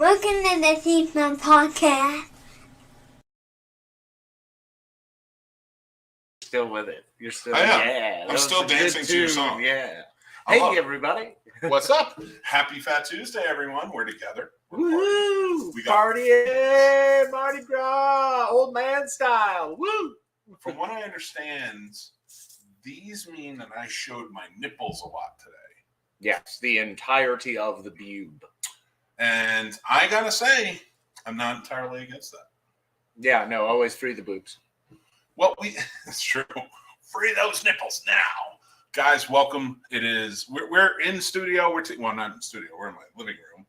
Welcome to the Scene Snobs Podcast. Still with it. You're still, I am. yeah. I'm still dancing to your song. Yeah. I love Hey, it. everybody. What's up? Happy Fat Tuesday, everyone. We're together. Woo! We got- Party Mardi Gras, old man style. Woo! From what I understand, these mean that I showed my nipples a lot today. Yes, the entirety of the boob. And I gotta say, I'm not entirely against that. Yeah, no, always free the boobs. Well, it's true. Free those nipples now. Guys, welcome. We're in studio. Well, not in studio. We're in my living room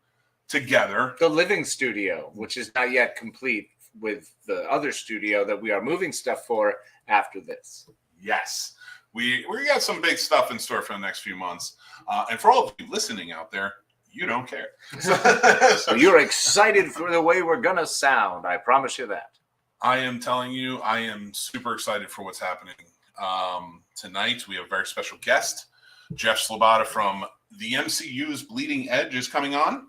together. The living studio, which is not yet complete with the other studio that we are moving stuff for after this. Yes. We got some big stuff in store for the next few months. And for all of you listening out there, you don't care. So you're excited for the way we're going to sound. I promise you that. I am telling you, I am super excited for what's happening. Tonight, we have a very special guest. Jeff Sloboda from the MCU's Bleeding Edge is coming on.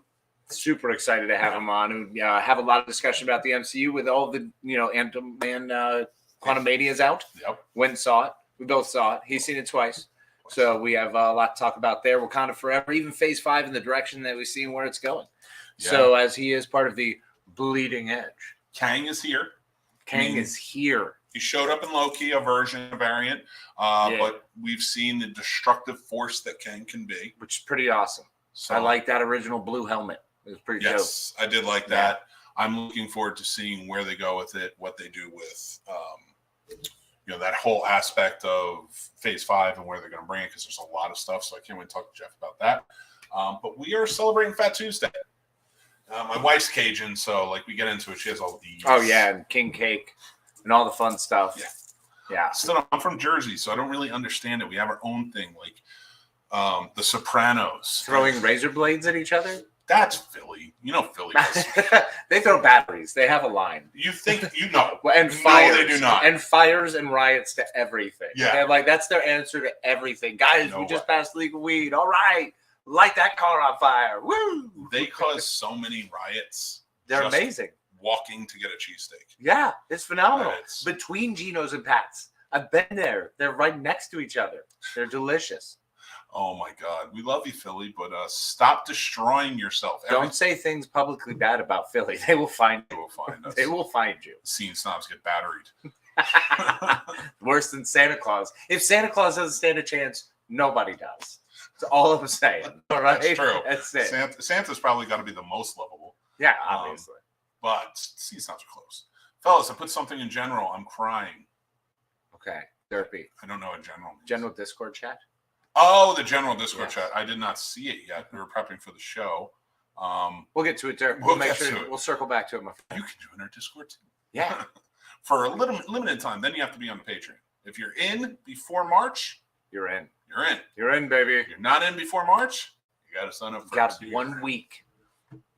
Super excited to have him on. We have a lot of discussion about the MCU with all the, Ant-Man Quantumania's out. Yep. Went and saw it. We both saw it. He's seen it twice. So we have a lot to talk about there. Wakanda Forever, even Phase 5 in the direction that we see and where it's going. Yeah. So as he is part of the Bleeding Edge. Kang is here. Kang is here. He showed up in Loki, a variant. But we've seen the destructive force that Kang can be. Which is pretty awesome. So I like that original blue helmet. It was pretty dope. Yes, I did like that. Yeah. I'm looking forward to seeing where they go with it, what they do with that whole aspect of Phase 5 and where they're going to bring it, because there's a lot of stuff. So I can't wait to talk to Jeff about that. But we are celebrating Fat Tuesday. My wife's Cajun, so we get into it. She has all these. Oh yeah, and king cake and all the fun stuff. Yeah. Still, I'm from Jersey, so I don't really understand it. We have our own thing, like The Sopranos. Throwing razor blades at each other? That's Philly. You know Philly. They throw batteries. They have a line. You think you know. And fires. No, they do not. And fires and riots to everything. Yeah. They're that's their answer to everything. Guys, we just passed legal weed. All right. Light that car on fire. Woo! They cause so many riots. They're amazing. Walking to get a cheesesteak. Yeah, it's phenomenal. Between Geno's and Pat's. I've been there. They're right next to each other. They're delicious. Oh my God. We love you, Philly, but stop destroying yourself. Don't say things publicly bad about Philly. They will find you. They will find us. They will find you. Scene Snobs get batteried. Worse than Santa Claus. If Santa Claus doesn't stand a chance, nobody does. That's all I'm saying. All right? That's true. That's it. Santa's probably got to be the most lovable. Yeah, obviously. But Scene Snobs are close. Fellas, I put something in general. I'm crying. Okay. Therapy. I don't know what general means. General Discord chat? Oh, the general Discord chat. I did not see it yet. We were prepping for the show. We'll get to it, Derek. We'll circle back to it, my friend. You can join our Discord too. Yeah. For a limited time. Then you have to be on the Patreon. If you're in before March, you're in. You're in. You're in, baby. If you're not in before March, you got to sign up for it. 1 week.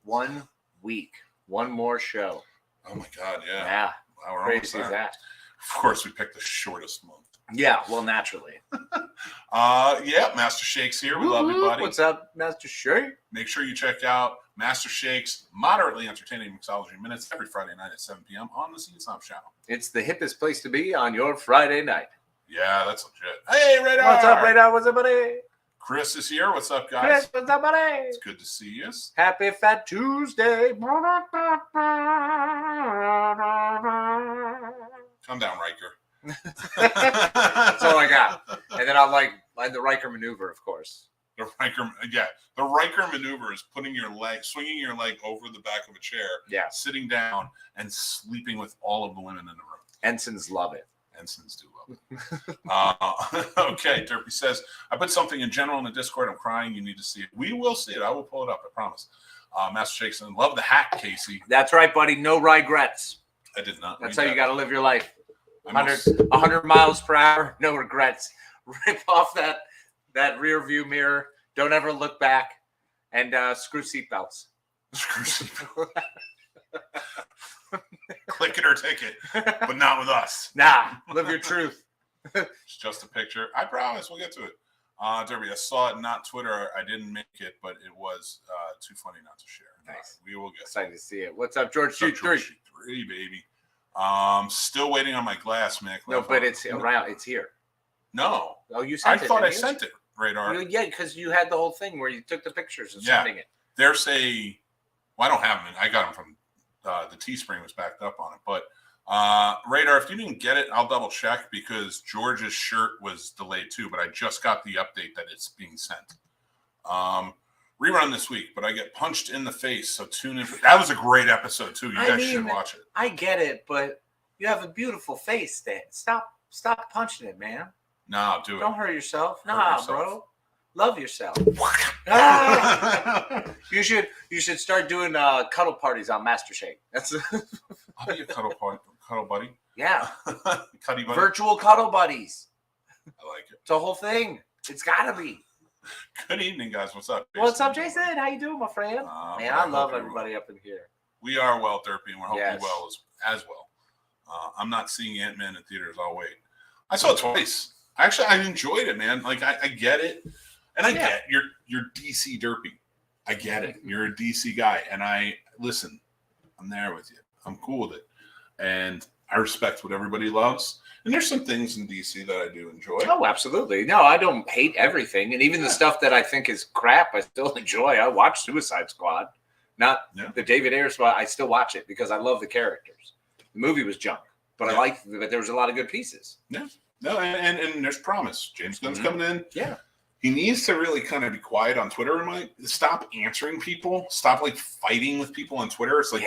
1 week. One more show. Oh, my God. Yeah. Yeah. Wow, we're crazy as that. Of course, we picked the shortest month. Yeah, well, naturally. Master Shake's here. We love you, buddy. What's up, Master Shake? Make sure you check out Master Shake's moderately entertaining mixology minutes every Friday night at 7 p.m. on the Scene Snobs channel. It's the hippest place to be on your Friday night. Yeah, that's legit. Hey, Radar! What's up, Radar? What's up, buddy? Chris is here. What's up, guys? Chris, what's up, buddy? It's good to see you. Happy Fat Tuesday. Calm down, Riker. That's all I got. And then I'll like the Riker maneuver, of course. The Riker maneuver is swinging your leg over the back of a chair, sitting down, and sleeping with all of the women in the room. Ensigns love it. Ensigns do love it. Okay, Derpy says, I put something in general in the Discord. I'm crying. You need to see it. We will see it. I will pull it up. I promise. Master Jason, love the hat, Casey. That's right, buddy. No regrets. I did not. That's how you got to live your life. 100 miles per hour, no regrets. Rip off that rear view mirror. Don't ever look back. And screw seatbelts. Screw seatbelts. Click it or ticket, but not with us. Nah, live your truth. It's just a picture. I promise we'll get to it. Derby, I saw it, not Twitter. I didn't make it, but it was too funny not to share. Nice. We will get. Excited to see it. What's up, George? Shoot 3, baby. Still waiting on my glass, Mick. No, but it's around. It's here. No. Oh, you sent it. I thought I sent it, Radar. Yeah, because you had the whole thing where you took the pictures and sending it. There's a. Well, I don't have them. I got them from the Teespring was backed up on it. But Radar, if you didn't get it, I'll double check because George's shirt was delayed too. But I just got the update that it's being sent. Rerun this week, but I get punched in the face. So tune in. That was a great episode too. You guys should watch it. I get it, but you have a beautiful face, Dan. Stop punching it, man. No, do it. Don't hurt yourself. Bro. Love yourself. You should start doing cuddle parties on Master Shake. That's I'll be a cuddle buddy. Yeah. Cuddy buddy. Virtual cuddle buddies. I like it. It's a whole thing. It's gotta be. Good evening, guys. What's up, Jason? What's up, Jason? How you doing, my friend? Man, I love everybody up in here. We are well, Derpy, and we're hoping well as well. I'm not seeing Ant-Man in theaters. I'll wait. I saw it twice. Actually, I enjoyed it, man. Like I get it, and I get you're DC Derpy. I get it. You're a DC guy, and listen. I'm there with you. I'm cool with it, and I respect what everybody loves. And there's some things in DC that I do enjoy. Oh, absolutely. No, I don't hate everything. And even the stuff that I think is crap, I still enjoy. I watch Suicide Squad. Not the David Ayer Squad. I still watch it because I love the characters. The movie was junk, but but there was a lot of good pieces. Yeah. No, and there's promise. James Gunn's coming in. Yeah. He needs to really kind of be quiet on Twitter and like stop answering people. Stop like fighting with people on Twitter. It's like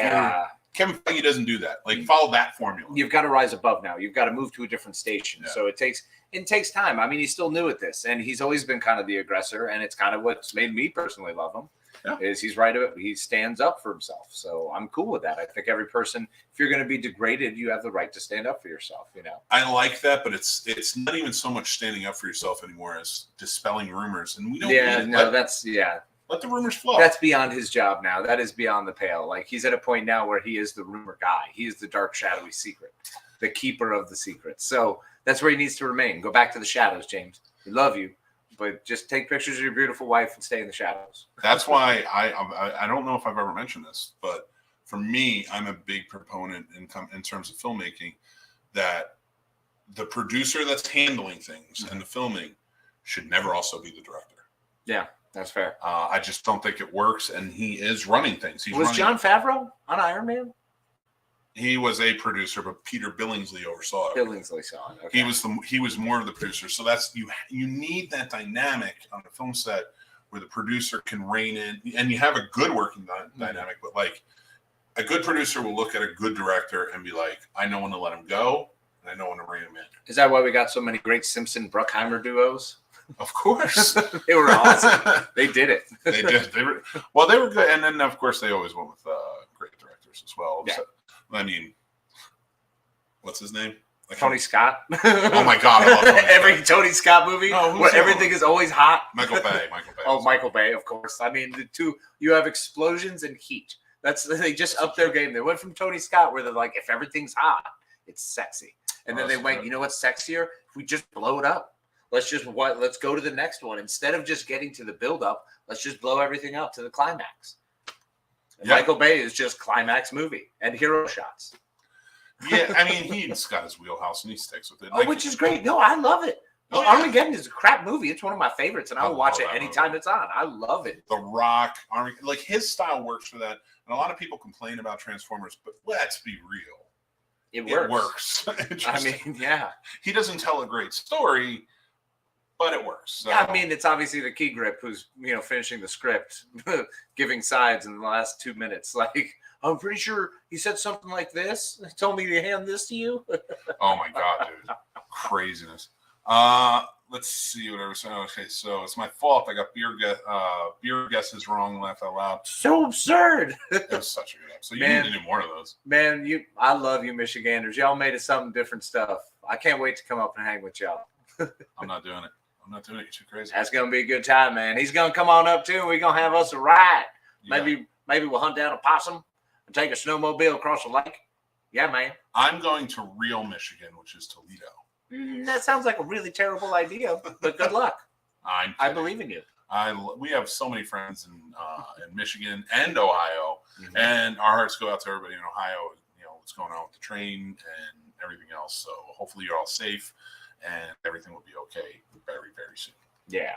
Kevin Feige doesn't do that. Like follow that formula. You've got to rise above now. You've got to move to a different station. Yeah. So it takes time. I mean, he's still new at this, and he's always been kind of the aggressor, and it's kind of what's made me personally love him. Yeah. Is he's right. He stands up for himself. So I'm cool with that. I think every person, if you're going to be degraded, you have the right to stand up for yourself. You know. I like that, but it's not even so much standing up for yourself anymore as dispelling rumors, and we don't. Let the rumors flow. That's beyond his job now. That is beyond the pale. Like he's at a point now where he is the rumor guy. He is the dark, shadowy secret, the keeper of the secrets. So that's where he needs to remain. Go back to the shadows, James. We love you, but just take pictures of your beautiful wife and stay in the shadows. That's why I don't know if I've ever mentioned this, but for me, I'm a big proponent in terms of filmmaking that the producer that's handling things and the filming should never also be the director. Yeah. That's fair. I just don't think it works, and he is running things. Was Jon Favreau on Iron Man? He was a producer, but Peter Billingsley oversaw it. Billingsley saw it. Okay. He was more of the producer. So that's you need that dynamic on a film set where the producer can rein in, and you have a good working dynamic. But like a good producer will look at a good director and be like, I know when to let him go, and I know when to rein him in. Is that why we got so many great Simpson-Bruckheimer duos? Of course. They were awesome. They did it. They did. They were good. And then, of course, they always went with great directors as well. Yeah. So, I mean, what's his name? Tony Scott. Oh, my God. I love Tony Every Tony Scott movie where everything is always hot. Michael Bay. Oh, Michael Bay, of course. I mean, the two, you have explosions and heat. They just upped their game. They went from Tony Scott where they're like, if everything's hot, it's sexy. And then they went, you know what's sexier? If we just blow it up. Let's go to the next one. Instead of just getting to the build-up, let's just blow everything up to the climax. Michael Bay is just climax movie and hero shots. Yeah, I mean, he's got his wheelhouse and he sticks with it. Which is great. No, I love it. Armageddon is a crap movie. It's one of my favorites, and I will watch it anytime it's on. I love it. The Rock, like his style works for that. And a lot of people complain about Transformers, but let's be real. It works. I mean, he doesn't tell a great story, but it works. So. Yeah, I mean, it's obviously the key grip who's, finishing the script, giving sides in the last 2 minutes. Like, I'm pretty sure he said something like this. He told me to hand this to you. Oh, my God, dude. Craziness. Let's see what I was saying. Okay, so it's my fault. I got beer guesses wrong, laugh out loud. So absurd. That was such a good episode. So you need to do more of those. Man, I love you, Michiganders. Y'all made us something different stuff. I can't wait to come up and hang with y'all. I'm not doing it. You're too crazy. That's going to be a good time, man. He's going to come on up, too. We're going to have us a ride. Yeah. Maybe we'll hunt down a possum and take a snowmobile across the lake. Yeah, man. I'm going to real Michigan, which is Toledo. That sounds like a really terrible idea, but good luck. I believe in you. We have so many friends in Michigan and Ohio, and our hearts go out to everybody in Ohio. You know what's going on with the train and everything else. So hopefully you're all safe and everything will be okay very, very soon. Yeah.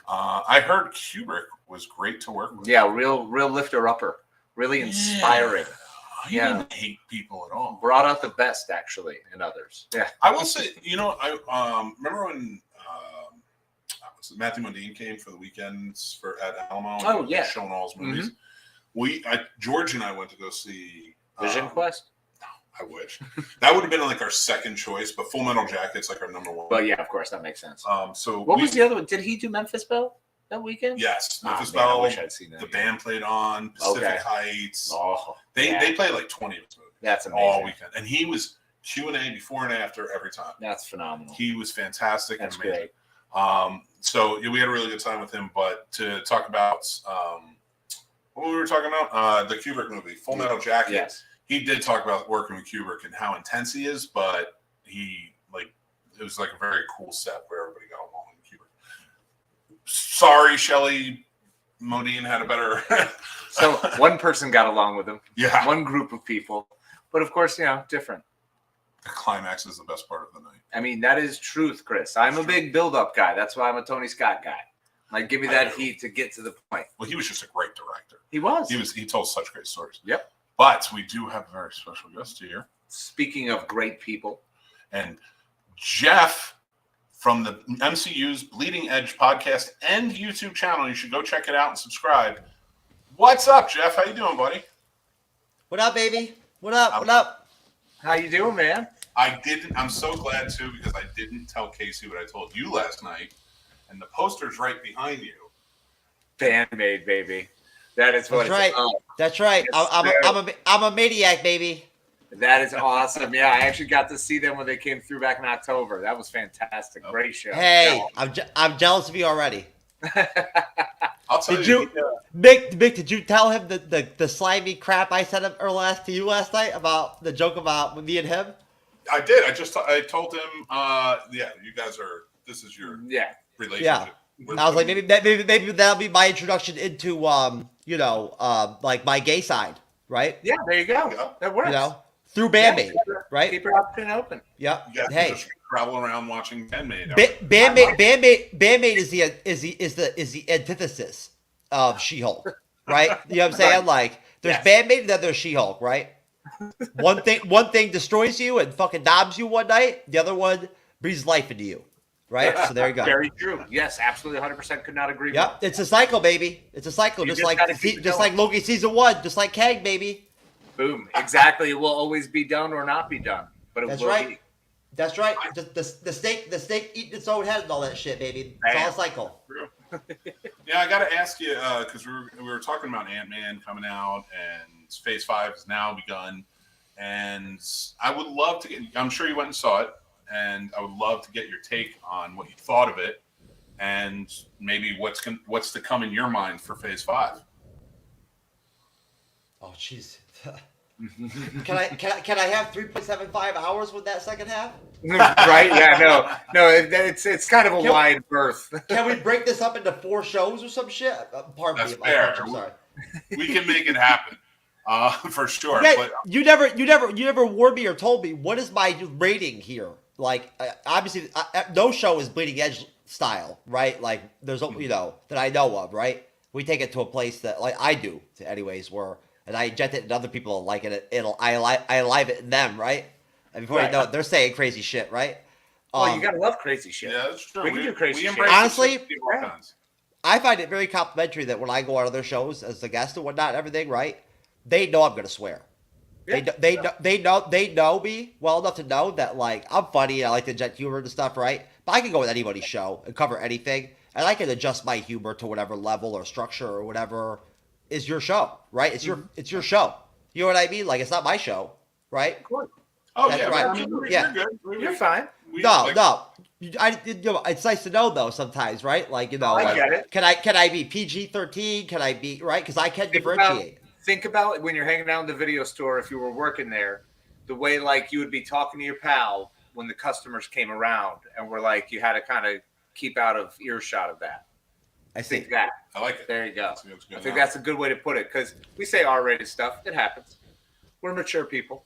I heard Kubrick was great to work with. Yeah, real lifter upper, really inspiring. He didn't hate people at all. Brought out the best actually in others. Yeah. I will say, I remember when Matthew Modine came for the weekends at Alamo. Oh yeah, showing all his movies. George and I went to go see Vision Quest. I wish that would have been like our second choice, but Full Metal Jacket's like our number one. But yeah, of course that makes sense. So what was the other one? Did he do Memphis Belle that weekend? Yes, Memphis Belle. I wish I'd seen that. The band played on Pacific Heights. Oh, they played like 20 of his movies. That's amazing. All weekend, and he was Q&A before and after every time. That's phenomenal. He was fantastic. That's and amazing. Great. So we had a really good time with him. But to talk about what we were talking about, the Kubrick movie, Full Metal Jacket. Yes. He did talk about working with Kubrick and how intense he is, but it was like a very cool set where everybody got along with Kubrick. Sorry, Shelley Modine had a better. So one person got along with him. Yeah. One group of people, but of course, different. The climax is the best part of the night. I mean, that is truth, Chris. I'm a big build-up guy. That's why I'm a Tony Scott guy. Like, give me that heat to get to the point. Well, he was just a great director. He was. He told such great stories. Yep. But we do have a very special guest here. Speaking of great people. And Jeff from the MCU's Bleeding Edge podcast and YouTube channel. You should go check it out and subscribe. What's up, Jeff? How you doing, buddy? What up, baby? What up? What up? How you doing, man? I'm so glad, too, because I didn't tell Casey what I told you last night. And the poster's right behind you. Fan-made, baby. That is what That's right. That's right. Yes, I'm a maniac, baby. That is awesome. Yeah, I actually got to see them when they came through back in October. That was fantastic. Great show. Hey, I'm jealous of you already. I'll tell you. Mick, did you tell him the slimy crap I said to you last night about the joke about me and him? I did. I told him, you guys this is your relationship. Yeah. I was like, maybe that'll be my introduction into, like my gay side, right? Yeah, there you go. That works. Through Bandmate, right? Keep your option open. Yep. You guys hey, just travel around watching Bandmate. Bandmate is the antithesis of She-Hulk, right? You know what I'm saying? Like, there's Bandmate and then there's She-Hulk, right? One thing destroys you and fucking knobs you one night. The other one breathes life into you. Right, so there you go. Very true. Yes, absolutely, 100% could not agree. Yep, it's a cycle, baby. It's a cycle, just like Loki season 1, just like Kang, baby. Boom. Exactly. It will always be done or not be done, but it will be. That's right. The snake eating its own head and all that shit, baby. It's all a cycle. Yeah, I got to ask you because we were talking about Ant-Man coming out and Phase 5 has now begun, and I would love to get. I'm sure you went and saw it. And I would love to get your take on what you thought of it, and maybe what's to come in your mind for Phase 5. Oh, jeez. Can I have 3.75 hours with that second half? Right? Yeah. No. It's kind of a wide berth. Can we break this up into 4 shows or some shit? Pardon me. Fair. I'm sorry. We can make it happen. For sure. Yeah, but you never warned me or told me what is my rating here. Like, obviously, no show is Bleeding Edge style, right? Like, there's, that I know of, right? We take it to a place that, like, I do, anyways, and I inject it and other people like it. I alive it in them, right? And before you know it, they're saying crazy shit, right? Well, you gotta love crazy shit. Yeah, that's true. We can do crazy shit. Honestly, I find it very complimentary that when I go on other shows as a guest and whatnot, everything, right? They know I'm gonna swear. Yeah. They know me well enough to know that, like, I'm funny and I like to inject humor and stuff, right? But I can go with anybody's show and cover anything, and I can adjust my humor to whatever level or structure or whatever is your show, right? It's your show. You know what I mean? Like, it's not my show, right? Oh, that's yeah, right. You're good. You're fine. No. It's nice to know though sometimes, right? Like, I get it. Can I be PG-13? Can I be right? Because I can differentiate. Think about when you're hanging out in the video store, if you were working there, the way, like, you would be talking to your pal when the customers came around and were like, you had to kind of keep out of earshot of that. I see. think that. I like it. There you go. Good I think enough. that's a good way to put it because we say R-rated stuff. It happens. We're mature people.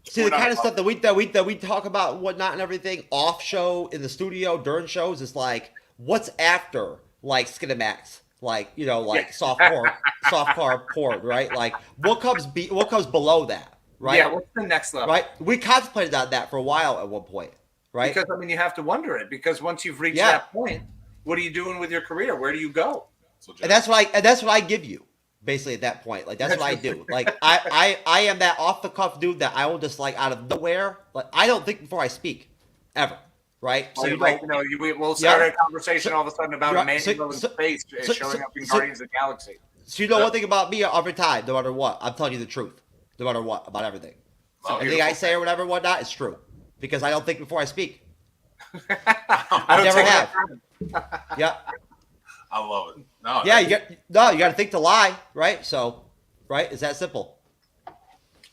See, the kind of stuff that we talk about, and whatnot, and everything off show in the studio during shows is like, what's after like Skinemax, like softcore porn, right? Like what comes below that, right? Yeah, what's the next level? Right. We contemplated on that for a while at one point, right? Because I mean, you have to wonder it because once you've reached that point, what are you doing with your career? Where do you go? And that's what I give you. Basically, at that point, like that's what I do. Like I am that off the cuff dude that I will just like out of nowhere. Like I don't think before I speak, ever. Right? So we'll start a conversation all of a sudden about a man in space showing up in Guardians of the Galaxy. So you know one thing about me every time, no matter what, I'm telling you the truth, no matter what, about everything. So anything I say or whatever, whatnot, is true because I don't think before I speak. I never have. Yeah. I love it. No, yeah, you got to think to lie, right? So, right, it's that simple.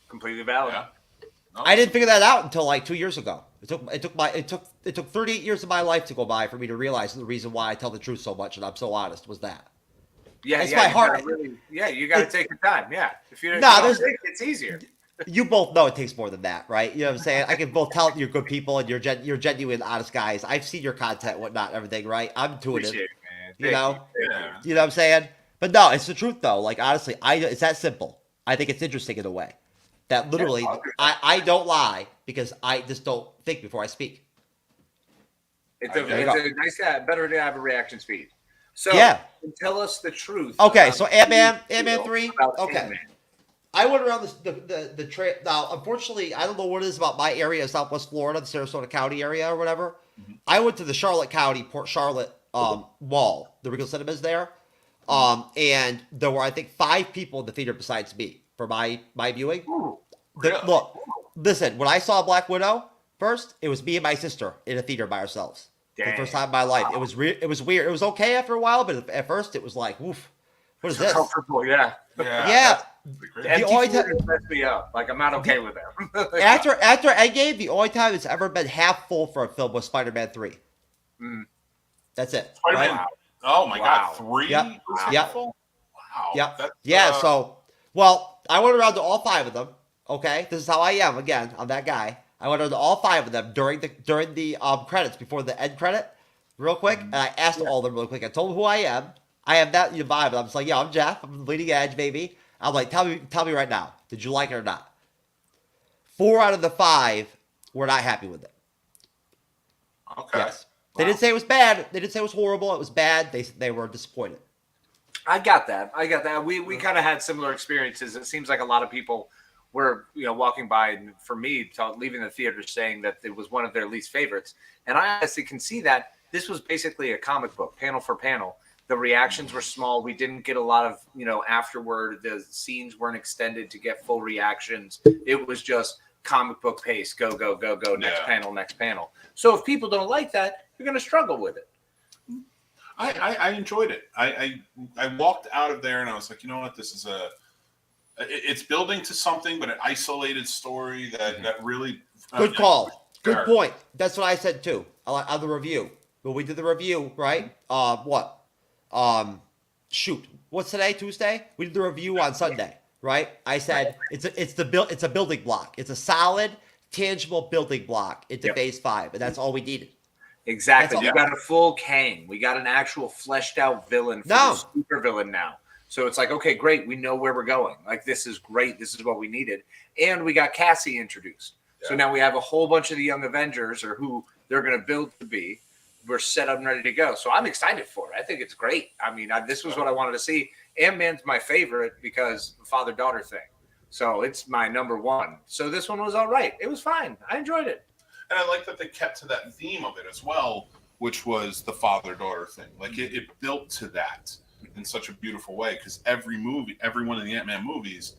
Completely valid. Yeah. No, I didn't figure that out until like 2 years ago. It took 38 years of my life to go by for me to realize the reason why I tell the truth so much and I'm so honest was that. Yeah, it's my heart. You got to take your time. Yeah, if you it's easier. You both know it takes more than that, right? You know what I'm saying? I can both tell you're good people and you're genuine, honest guys. I've seen your content, whatnot, everything, right? I'm intuitive. Appreciate it, man. You know, Yeah. you know what I'm saying? But no, it's the truth though. Like honestly, it's that simple. I think it's interesting in a way that literally I don't lie because I just don't think before I speak. It's a nice, better to have a reaction speed. So tell us the truth. Okay, so Ant-Man 3. Okay. Ant-Man. I went around the trail. Now, unfortunately, I don't know what it is about my area, Southwest Florida, the Sarasota County area or whatever. Mm-hmm. I went to the Charlotte County, Port Charlotte mall. The Regal Cinemas there. And there were, I think, 5 people in the theater besides me for my viewing. Ooh, really? Look, listen, when I saw Black Widow first, it was me and my sister in a theater by ourselves. Dang. For the first time in my life. Wow. It was weird. It was okay after a while, but at first it was like, woof. What is this? Comfortable, yeah. The only time messed me up. Like I'm not okay with them. after Endgame, the only time it's ever been half full for a film was Spider-Man 3. Mm. That's it. Spider-Man. Right? Oh my God, 3? Yep. Yep. Wow. Yep. So, I went around to all 5 of them. Okay, this is how I am. Again, I'm that guy. I went around to all 5 of them during the credits before the end credit, real quick, and I asked all of them real quick. I told them who I am. I have that vibe. I'm just like, I'm Jeff. I'm the leading edge, baby. I'm like, tell me right now. Did you like it or not? 4 out of the 5 were not happy with it. Okay. Yes. They didn't say it was bad. They didn't say it was horrible. It was bad. They were disappointed. I got that. We kind of had similar experiences. It seems like a lot of people were walking by, and for me, leaving the theater saying that it was one of their least favorites. And I honestly can see that this was basically a comic book, panel for panel. The reactions were small. We didn't get a lot of, afterward. The scenes weren't extended to get full reactions. It was just comic book pace. Go, go, go, go. Next panel, next panel. So if people don't like that, you're going to struggle with it. I enjoyed it. I walked out of there and I was like, you know what? This is it's building to something, but an isolated story that really. Good call. Good point. That's what I said too on the review. When we did the review, right? What's today? Tuesday? We did the review on Sunday, right? I said it's a building block. It's a solid, tangible building block into Phase 5, and that's all we needed. Exactly. You got a full Kang. We got an actual fleshed out villain for the super villain now. So it's like, okay, great. We know where we're going. Like, this is great. This is what we needed. And we got Cassie introduced. Yeah. So now we have a whole bunch of the Young Avengers, or who they're going to build to be. We're set up and ready to go. So I'm excited for it. I think it's great. I mean, this was what I wanted to see. Ant-Man's my favorite because the father-daughter thing. So it's my number 1. So this one was all right. It was fine. I enjoyed it. And I like that they kept to that theme of it as well, which was the father-daughter thing. Like, it built to that in such a beautiful way, because every one of the Ant-Man movies,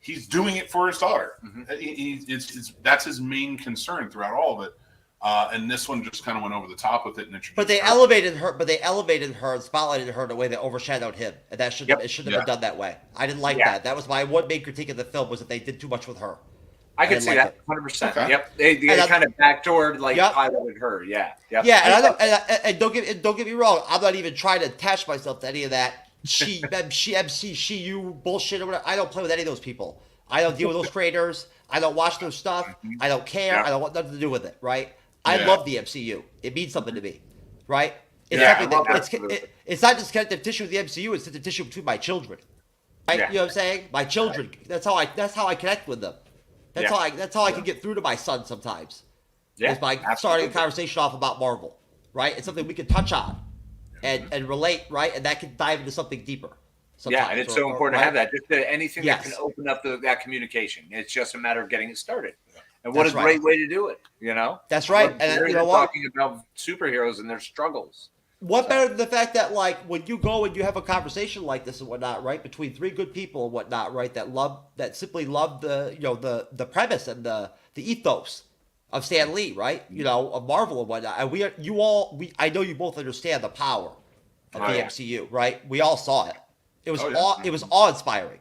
he's doing it for his daughter. Mm-hmm. That's his main concern throughout all of it. And this one just kind of went over the top with it and introduced. But they elevated her. and spotlighted her in a way that overshadowed him, and it shouldn't have been done that way. I didn't like that. That was my one main critique of the film, was that they did too much with her. I can see that 100%. Okay. Yep, they kind of backdoored, piloted her. Yeah, yep. Yeah, and don't get me wrong. I'm not even trying to attach myself to any of that she you bullshit or whatever. I don't play with any of those people. I don't deal with those creators. I don't watch their stuff. I don't care. I don't want nothing to do with it. Right? I love the MCU. It means something to me. Right? It's not just connective tissue with the MCU. It's connective tissue between my children. Right? You know what I'm saying? My children. That's how I connect with them. That's how I can get through to my son sometimes. Is by starting a conversation off about Marvel, right? It's something we can touch on and relate, right? And that can dive into something deeper. Yeah, and it's so important to have that. Just anything that can open up that communication. It's just a matter of getting it started. And what a great way to do it, you know? That's right. And you know what? Talking about superheroes and their struggles. What better than the fact that, like, when you go and you have a conversation like this and whatnot, right, between three good people and whatnot, right, that simply love the premise and the ethos of Stan Lee, right, of Marvel and whatnot, and I know you both understand the power of the MCU, right? We all saw it. It was it was awe-inspiring.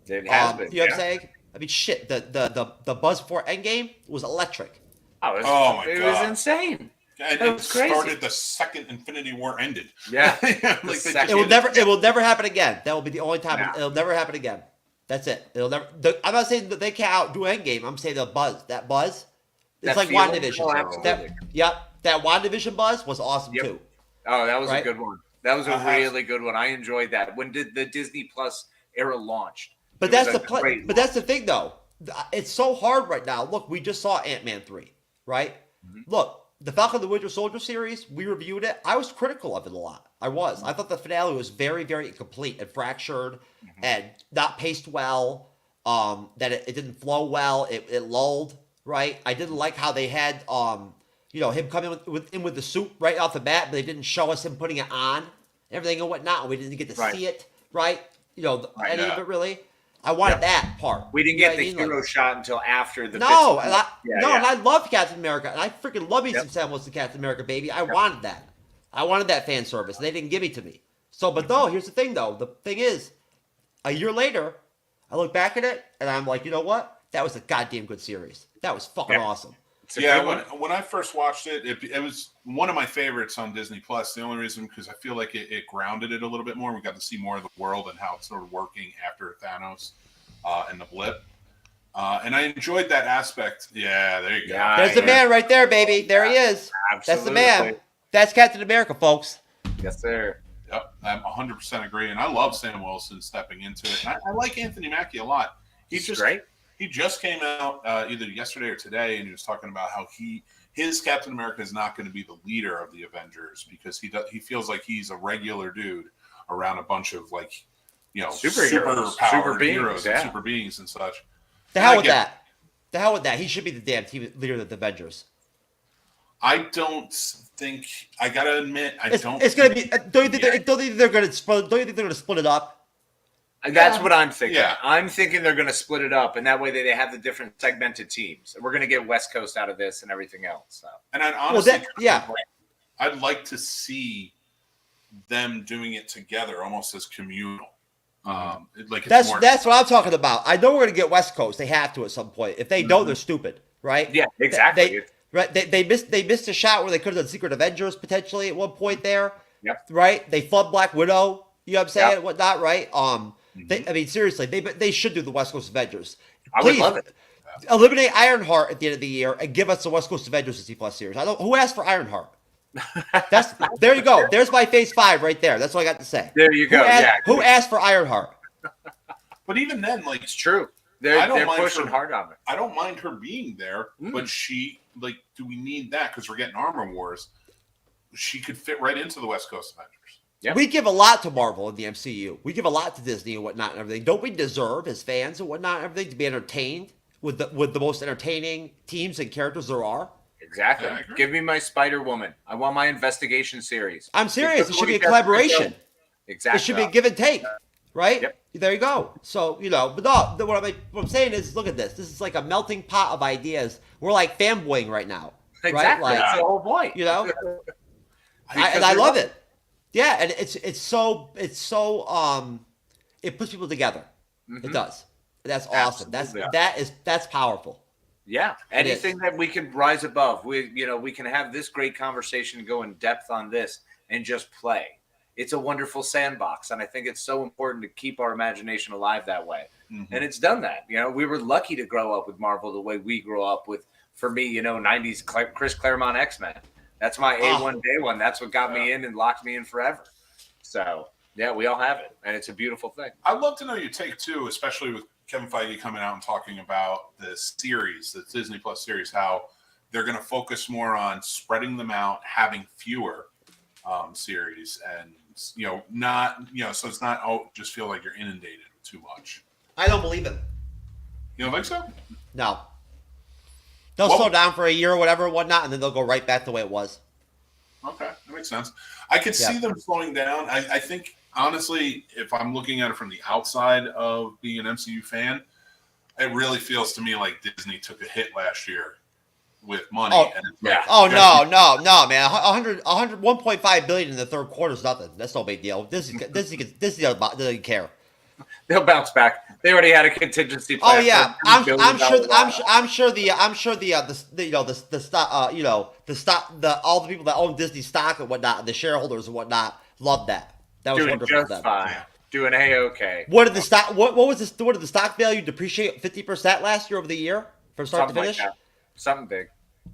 It has been. You know what I'm saying? I mean, shit. The buzz before Endgame was electric. Oh my God! It was insane. And it started the second Infinity War ended. Yeah. It will never happen again. That will be the only time. No. It'll never happen again. That's it. It'll never. I'm not saying that they can't outdo Endgame. I'm saying that buzz. It's like WandaVision. That WandaVision buzz was awesome too. Oh, that was a good one. That was a really good one. I enjoyed that. When did the Disney Plus era launched? But that's the thing though. It's so hard right now. Look, we just saw Ant-Man 3, right? Mm-hmm. Look. The Falcon and the Winter Soldier series, we reviewed it. I was critical of it a lot. I was. I thought the finale was very, very incomplete and fractured and not paced well, that it didn't flow well. It lulled, right? I didn't like how they had, him coming with the suit right off the bat, but they didn't show us him putting it on, everything and whatnot. We didn't get to see it, right? Any of it really. I wanted that part. We didn't get the hero shot until after the. And I love Captain America, and I freaking love me some Sam Wilson Captain America, baby. I wanted that. I wanted that fan service. And they didn't give it to me. So, but no, here's the thing, though. The thing is, a year later, I look back at it, and I'm like, you know what? That was a goddamn good series. That was fucking awesome. Yeah, when I first watched it, it was one of my favorites on Disney Plus. The only reason because I feel like it grounded it a little bit more. We got to see more of the world and how it's sort of working after Thanos and the blip. And I enjoyed that aspect. Yeah, there you go. There's the man right there, baby. There he is. Absolutely. That's the man. That's Captain America, folks. Yes, sir. Yep, I 100% agree. And I love Sam Wilson stepping into it. And I like Anthony Mackie a lot. He's great. He just came out either yesterday or today, and he was talking about how his Captain America is not going to be the leader of the Avengers because he feels like he's a regular dude around a bunch of super heroes and super beings and such. The hell with that. The hell with that. He should be the damn team leader of the Avengers. I don't think. I gotta admit, It's gonna be. Don't you think they're gonna split it up? That's what I'm thinking. Yeah. I'm thinking they're going to split it up, and that way they have the different segmented teams. We're going to get West Coast out of this and everything else. So. And I'd like to see them doing it together, almost as communal. That's what I'm talking about. I know we're going to get West Coast. They have to at some point. If they don't, they're stupid, right? Yeah, exactly. They missed a shot where they could have done Secret Avengers potentially at one point there. Yep. Right? They flubbed Black Widow. You know what I'm saying? Yep. Whatnot, right? Seriously, they should do the West Coast Avengers. I would love it. Eliminate Ironheart at the end of the year and give us the West Coast Avengers Disney Plus series. Who asked for Ironheart? There you go. There's my Phase 5 right there. That's what I got to say. There you go. Who asked for Ironheart? But even then, it's true. They're pushing hard on it. I don't mind her being there, but do we need that? Because we're getting Armor Wars. She could fit right into the West Coast Avengers. Yep. We give a lot to Marvel and the MCU. We give a lot to Disney and whatnot and everything. Don't we deserve, as fans and whatnot and everything, to be entertained with the most entertaining teams and characters there are? Exactly. Yeah, give me my Spider-Woman. I want my investigation series. I'm serious. It should be a collaboration. Exactly. It should be a give and take, right? Yep. There you go. So, but no, what I'm saying is, look at this. This is like a melting pot of ideas. We're like fanboying right now. Exactly. Right? That's the whole point. I love it. Yeah, and it's so it puts people together. Mm-hmm. It does. That's awesome. Absolutely. That's powerful. Yeah, anything that we can rise above. We can have this great conversation, go in depth on this, and just play. It's a wonderful sandbox, and I think it's so important to keep our imagination alive that way. Mm-hmm. And it's done that. We were lucky to grow up with Marvel the way we grew up with. For me, 90s Chris Claremont X-Men. That's my A1 day one. That's what got me in and locked me in forever. So yeah, we all have it, and it's a beautiful thing. I'd love to know your take too, especially with Kevin Feige coming out and talking about the series, the Disney Plus series, how they're going to focus more on spreading them out, having fewer series, and not so it's not just feel like you're inundated with too much. I don't believe it. You don't think so? No. They'll slow down for a year or whatever, whatnot, and then they'll go right back the way it was. Okay, that makes sense. I could see them slowing down. I think, honestly, if I'm looking at it from the outside of being an MCU fan, it really feels to me like Disney took a hit last year with money. Oh, and it's no, man. 1.5 billion in the third quarter is nothing. That's no big deal. Disney doesn't care. They'll bounce back. They already had a contingency plan. Oh yeah, I'm sure all the people that own Disney stock and whatnot, the shareholders and whatnot, loved that. That was wonderful. Doing just fine. Doing A-okay. What did the stock? What was this? What did the stock value depreciate 50% last year over the year from start to finish? Like something big.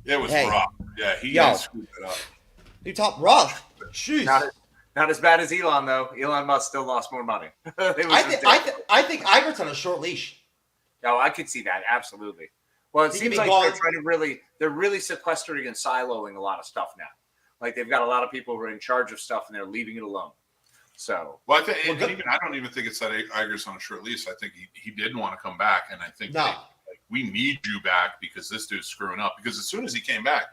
It was rough. Yeah, he screwed it up. You talk rough. Jeez. Not as bad as Elon, though. Elon Musk still lost more money. I think Iger's on a short leash. No, I could see that. Absolutely. Well, it seems like they're really sequestering and siloing a lot of stuff now. Like they've got a lot of people who are in charge of stuff and they're leaving it alone. So, I don't even think it's that Iger's on a short leash. I think he didn't want to come back. And I think we need you back because this dude's screwing up. Because as soon as he came back,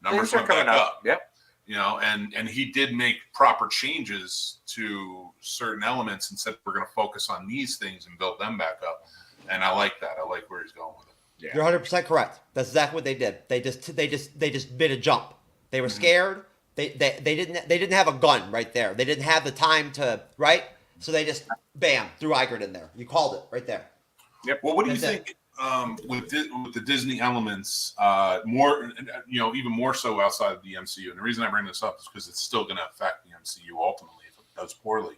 numbers went back up. Yep. And he did make proper changes to certain elements and said we're going to focus on these things and build them back up. And I like that. I like where he's going with it. Yeah. You're 100% correct. That's exactly what they did. They just made a jump. They were scared. They didn't have a gun right there. They didn't have the time to So they just threw Iger in there. You called it right there. Yep. Well, what do you think? With the Disney elements, more, even more so outside of the MCU. And the reason I bring this up is because it's still going to affect the MCU ultimately if it does poorly.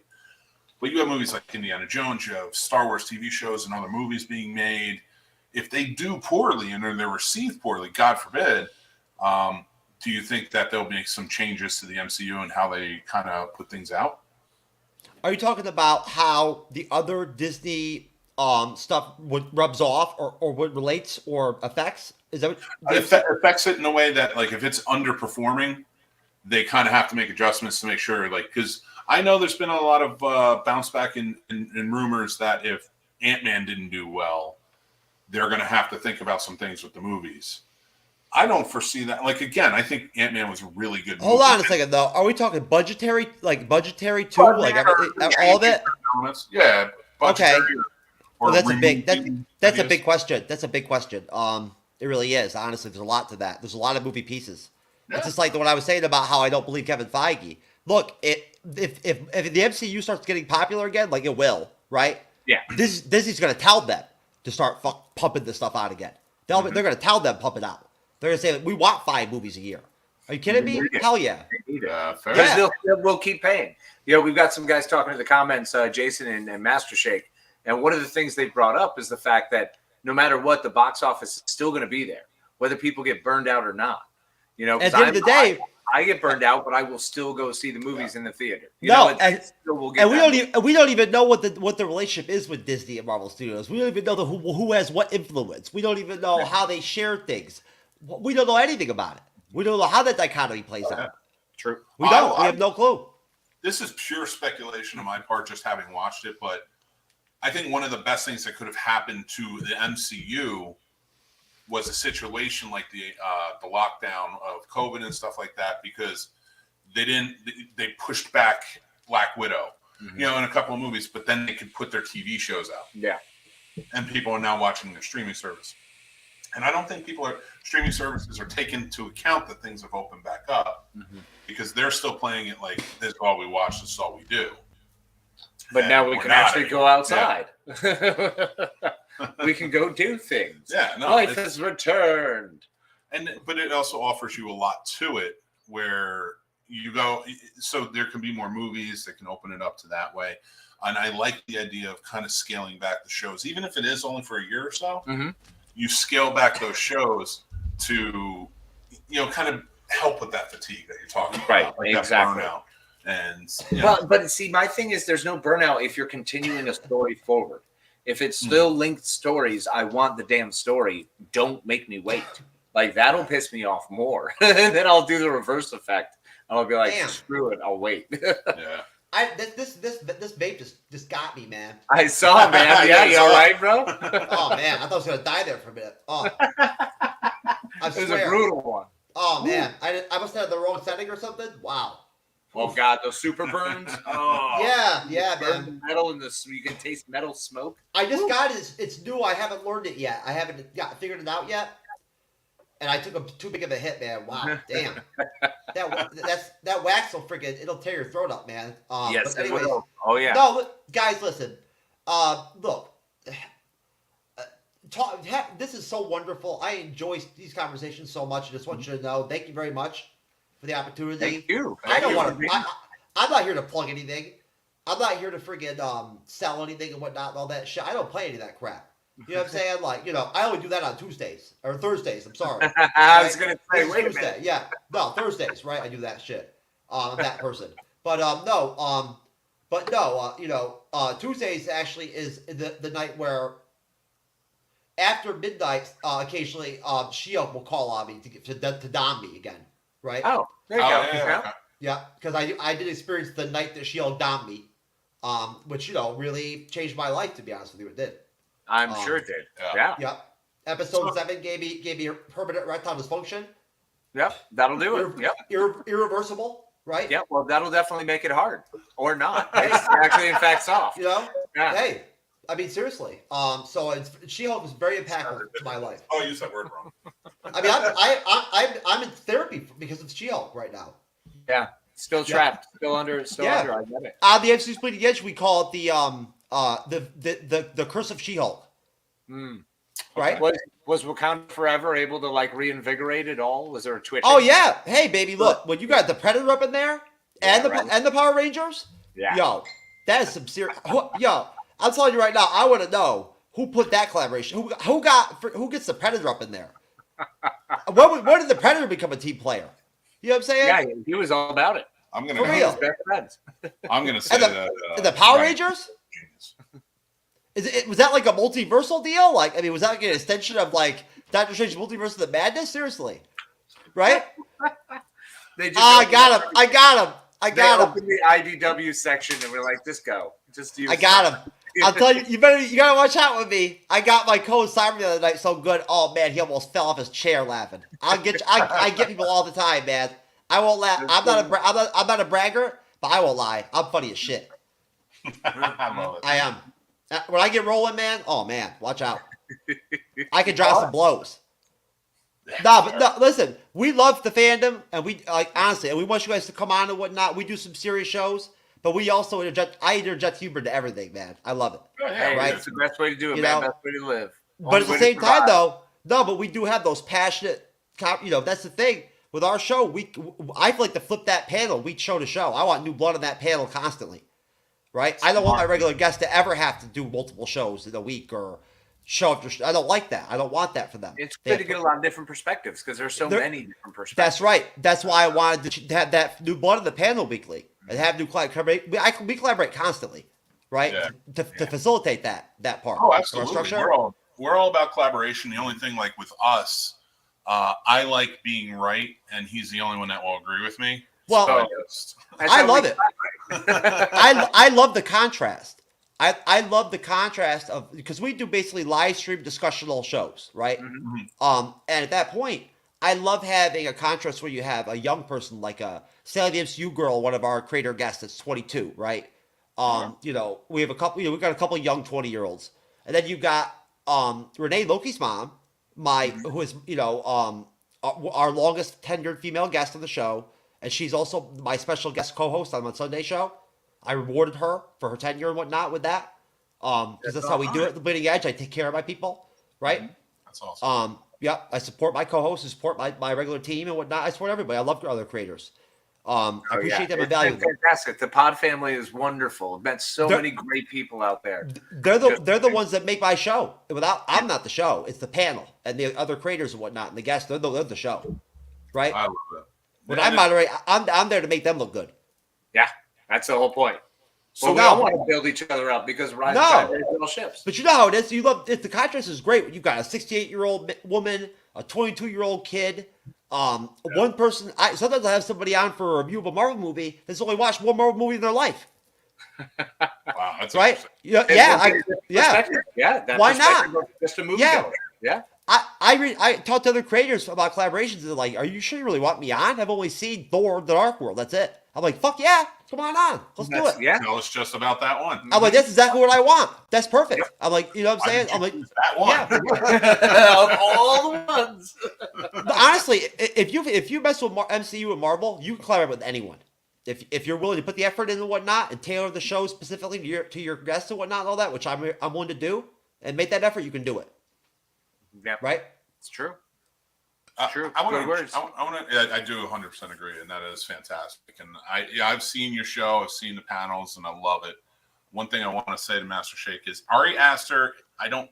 But you have movies like Indiana Jones, you have Star Wars TV shows and other movies being made. If they do poorly and they're received poorly, God forbid, do you think that they'll make some changes to the MCU and how they kind of put things out? Are you talking about how the other Disney stuff rubs off or what relates or affects? Is that what it affects it in a way that, like, if it's underperforming, they kind of have to make adjustments to make sure, because I know there's been a lot of bounce back in rumors that if Ant-Man didn't do well, they're going to have to think about some things with the movies. I don't foresee that. Like, again, I think Ant-Man was a really good movie. Hold on a second, though. Are we talking budgetary too? Like all of it? Yeah. Okay. Well, that's a big question. That's a big question. It really is. Honestly, there's a lot to that. There's a lot of movie pieces. Yeah. It's just like what I was saying about how I don't believe Kevin Feige. Look, if the MCU starts getting popular again, like it will, right? Yeah. Disney's going to tell them to start pumping this stuff out again. They're going to tell them pump it out. They're going to say, we want 5 movies a year. Are you kidding me? Hell yeah. We'll keep paying. We've got some guys talking in the comments, Jason and Master Shake. And one of the things they brought up is the fact that no matter what, the box office is still going to be there, whether people get burned out or not. At the end of the day, I get burned out, but I will still go see the movies in the theater. We don't even know what the relationship is with Disney and Marvel Studios. We don't even know who has what influence. We don't even know how they share things. We don't know anything about it. We don't know how that dichotomy plays out. True. We don't. We have no clue. This is pure speculation on my part, just having watched it, but I think one of the best things that could have happened to the MCU was a situation like the lockdown of COVID and stuff like that, because they pushed back Black Widow, in a couple of movies, but then they could put their TV shows out. Yeah. And people are now watching their streaming service. And I don't think streaming services are taking into account that things have opened back up because they're still playing it like this is all we watch, this is all we do. But now we can actually go outside. Yeah. We can go do things. Yeah, no, life has returned. But it also offers you a lot to it where you go. So there can be more movies that can open it up to that way. And I like the idea of kind of scaling back the shows, even if it is only for a year or so. Mm-hmm. You scale back those shows to, kind of help with that fatigue that you're talking about, right? Like exactly. That burnout. And well, but see, my thing is, there's no burnout if you're continuing a story forward. If it's still linked stories, I want the damn story. Don't make me wait. Like that'll piss me off more. And then I'll do the reverse effect. I'll be like, screw it, I'll wait. Yeah. This vape just got me, man. I saw, man. Yeah, you all right, bro? Oh man, I thought I was gonna die there for a minute. Oh, it was a brutal one. Oh man, I must have had the wrong setting or something. Wow. Oh god, those super burns. Oh yeah, man. The metal and you can taste metal smoke. I just got it. It's new. I haven't learned it yet. I haven't figured it out yet. And I took too big of a hit, man. Wow, damn. that wax will it'll tear your throat up, man. Yes, but anyways, it will. Oh yeah. No, guys, listen. Look. This is so wonderful. I enjoy these conversations so much. I just want you to know. Thank you very much for the opportunity. Thank you. I don't want to. I'm not here to plug anything. I'm not here to friggin' sell anything and whatnot and all that shit. I don't play any of that crap. You know what I'm saying? Like, I only do that on Tuesdays or Thursdays. I'm sorry. I was gonna say, wait a minute. Yeah, no, Thursdays, right? I do that shit. I'm that person. But Tuesdays actually is the night where after midnight, occasionally She-Hulk will call on me to dom me again, right? Oh, there you go. Yeah, because I did experience the night that She-Hulk dommed me, which really changed my life. To be honest with you, it did. I'm sure it did. Yeah. Yep. Episode 7 gave me a permanent erectile dysfunction. Yep, that'll do it. Yep. Irreversible, right? Yeah, well, that'll definitely make it hard. Or not. It's actually, in fact, soft. Yeah. Hey, I mean, seriously. So She-Hulk was very impactful to my life. Oh, I used that word wrong. I mean, I'm in therapy because of She-Hulk right now. Yeah. Still trapped. Still under. I get it. On the MC's Bleeding Edge, we call it the Curse of She-Hulk. Right? Was Wakanda Forever able to reinvigorate it all? Was there a twitch? Oh yeah. Hey baby, look, when you got the Predator up in there and the Power Rangers, yo, that is some serious. Yo, I'm telling you right now, I want to know who put that collaboration. Who gets the Predator up in there? When did the Predator become a team player? You know what I'm saying? Yeah, he was all about it. I'm gonna For real. Best friends. I'm gonna say the Power Rangers. Was that like a multiversal deal? Like, I mean, was that like an extension of Doctor Strange's Multiverse of the Madness? Seriously, right? I got him. They opened the IDW section and we're like, just go. Just use. I got him. I'll tell you, you gotta watch out with me. I got my co-signer the other night so good. Oh man, he almost fell off his chair laughing. I get people all the time, man. I won't laugh. I'm not a bragger, but I won't lie. I'm funny as shit. I love it. I am. When I get rolling, man, oh man, watch out. I can drop some blows. No, listen, we love the fandom, and we honestly, and we want you guys to come on and whatnot. We do some serious shows, but we also interject humor to everything, man. I love it. Oh, yeah, right? It's the best way to do it, man. Best way to live. But at the same time, though, but we do have those passionate. That's the thing with our show. I feel like to flip that panel week show to show. I want new blood on that panel constantly. Right? I don't want my regular guests to ever have to do multiple shows in a week or show after show. I don't like that. I don't want that for them. It's good to get a lot of different perspectives because there's so many different perspectives. That's right. That's why I wanted to have that new blood on the panel weekly and have new collaborate. We collaborate constantly, right? Yeah. To facilitate that part. Oh, absolutely. We're all about collaboration. The only thing with us, I like being right, and he's the only one that will agree with me. Well, I love it. I love the contrast. I love the contrast of because we do basically live stream discussional shows, right? Mm-hmm. And at that point, I love having a contrast where you have a young person like a Sally the MCU girl, one of our creator guests that's 22, right? We have a couple. We got a couple of young 20-year-olds, and then you got Renee Loki's mom, who is our longest tenured female guest on the show. And she's also my special guest co-host on my Sunday show. I rewarded her for her tenure and whatnot with that. Because that's how we do it at the Bleeding Edge. I take care of my people, right? That's awesome. Yeah, I support my co-hosts, I support my regular team and whatnot. I support everybody. I love other creators. I appreciate them and value them. Fantastic. The Pod family is wonderful. I've met so many great people out there. They're the ones that make my show. I'm not the show. It's the panel and the other creators and whatnot and the guests. They're the show, right? I love that. When I moderate, I'm there to make them look good. Yeah, that's the whole point. So we all want to build each other up because we're little ships. But you know how it is. The contrast is great. You've got a 68-year-old woman, a 22-year-old kid, one person. Sometimes I have somebody on for a review of a Marvel movie that's only watched one Marvel movie in their life. Wow, that's right. Yeah. Why not? Just a movie. Yeah. I talk to other creators about collaborations. And they're like, "Are you sure you really want me on? I've only seen Thor: The Dark World. That's it." I'm like, "Fuck yeah, come on, let's do it." Yeah, no, it's just about that one. I'm like, "That's exactly what I want. That's perfect." Yep. I'm like, you know what I'm saying? I'm like, that one. Yeah. Of all the ones. Honestly, if you mess with MCU and Marvel, you can collaborate with anyone. If you're willing to put the effort in and whatnot, and tailor the show specifically to your guests and whatnot and all that, which I'm willing to do, and make that effort, you can do it. Yeah, right. It's true. True. I do 100% agree, and that is fantastic. And I've seen your show, I've seen the panels, and I love it. One thing I want to say to Master Shake is Ari Aster. I'm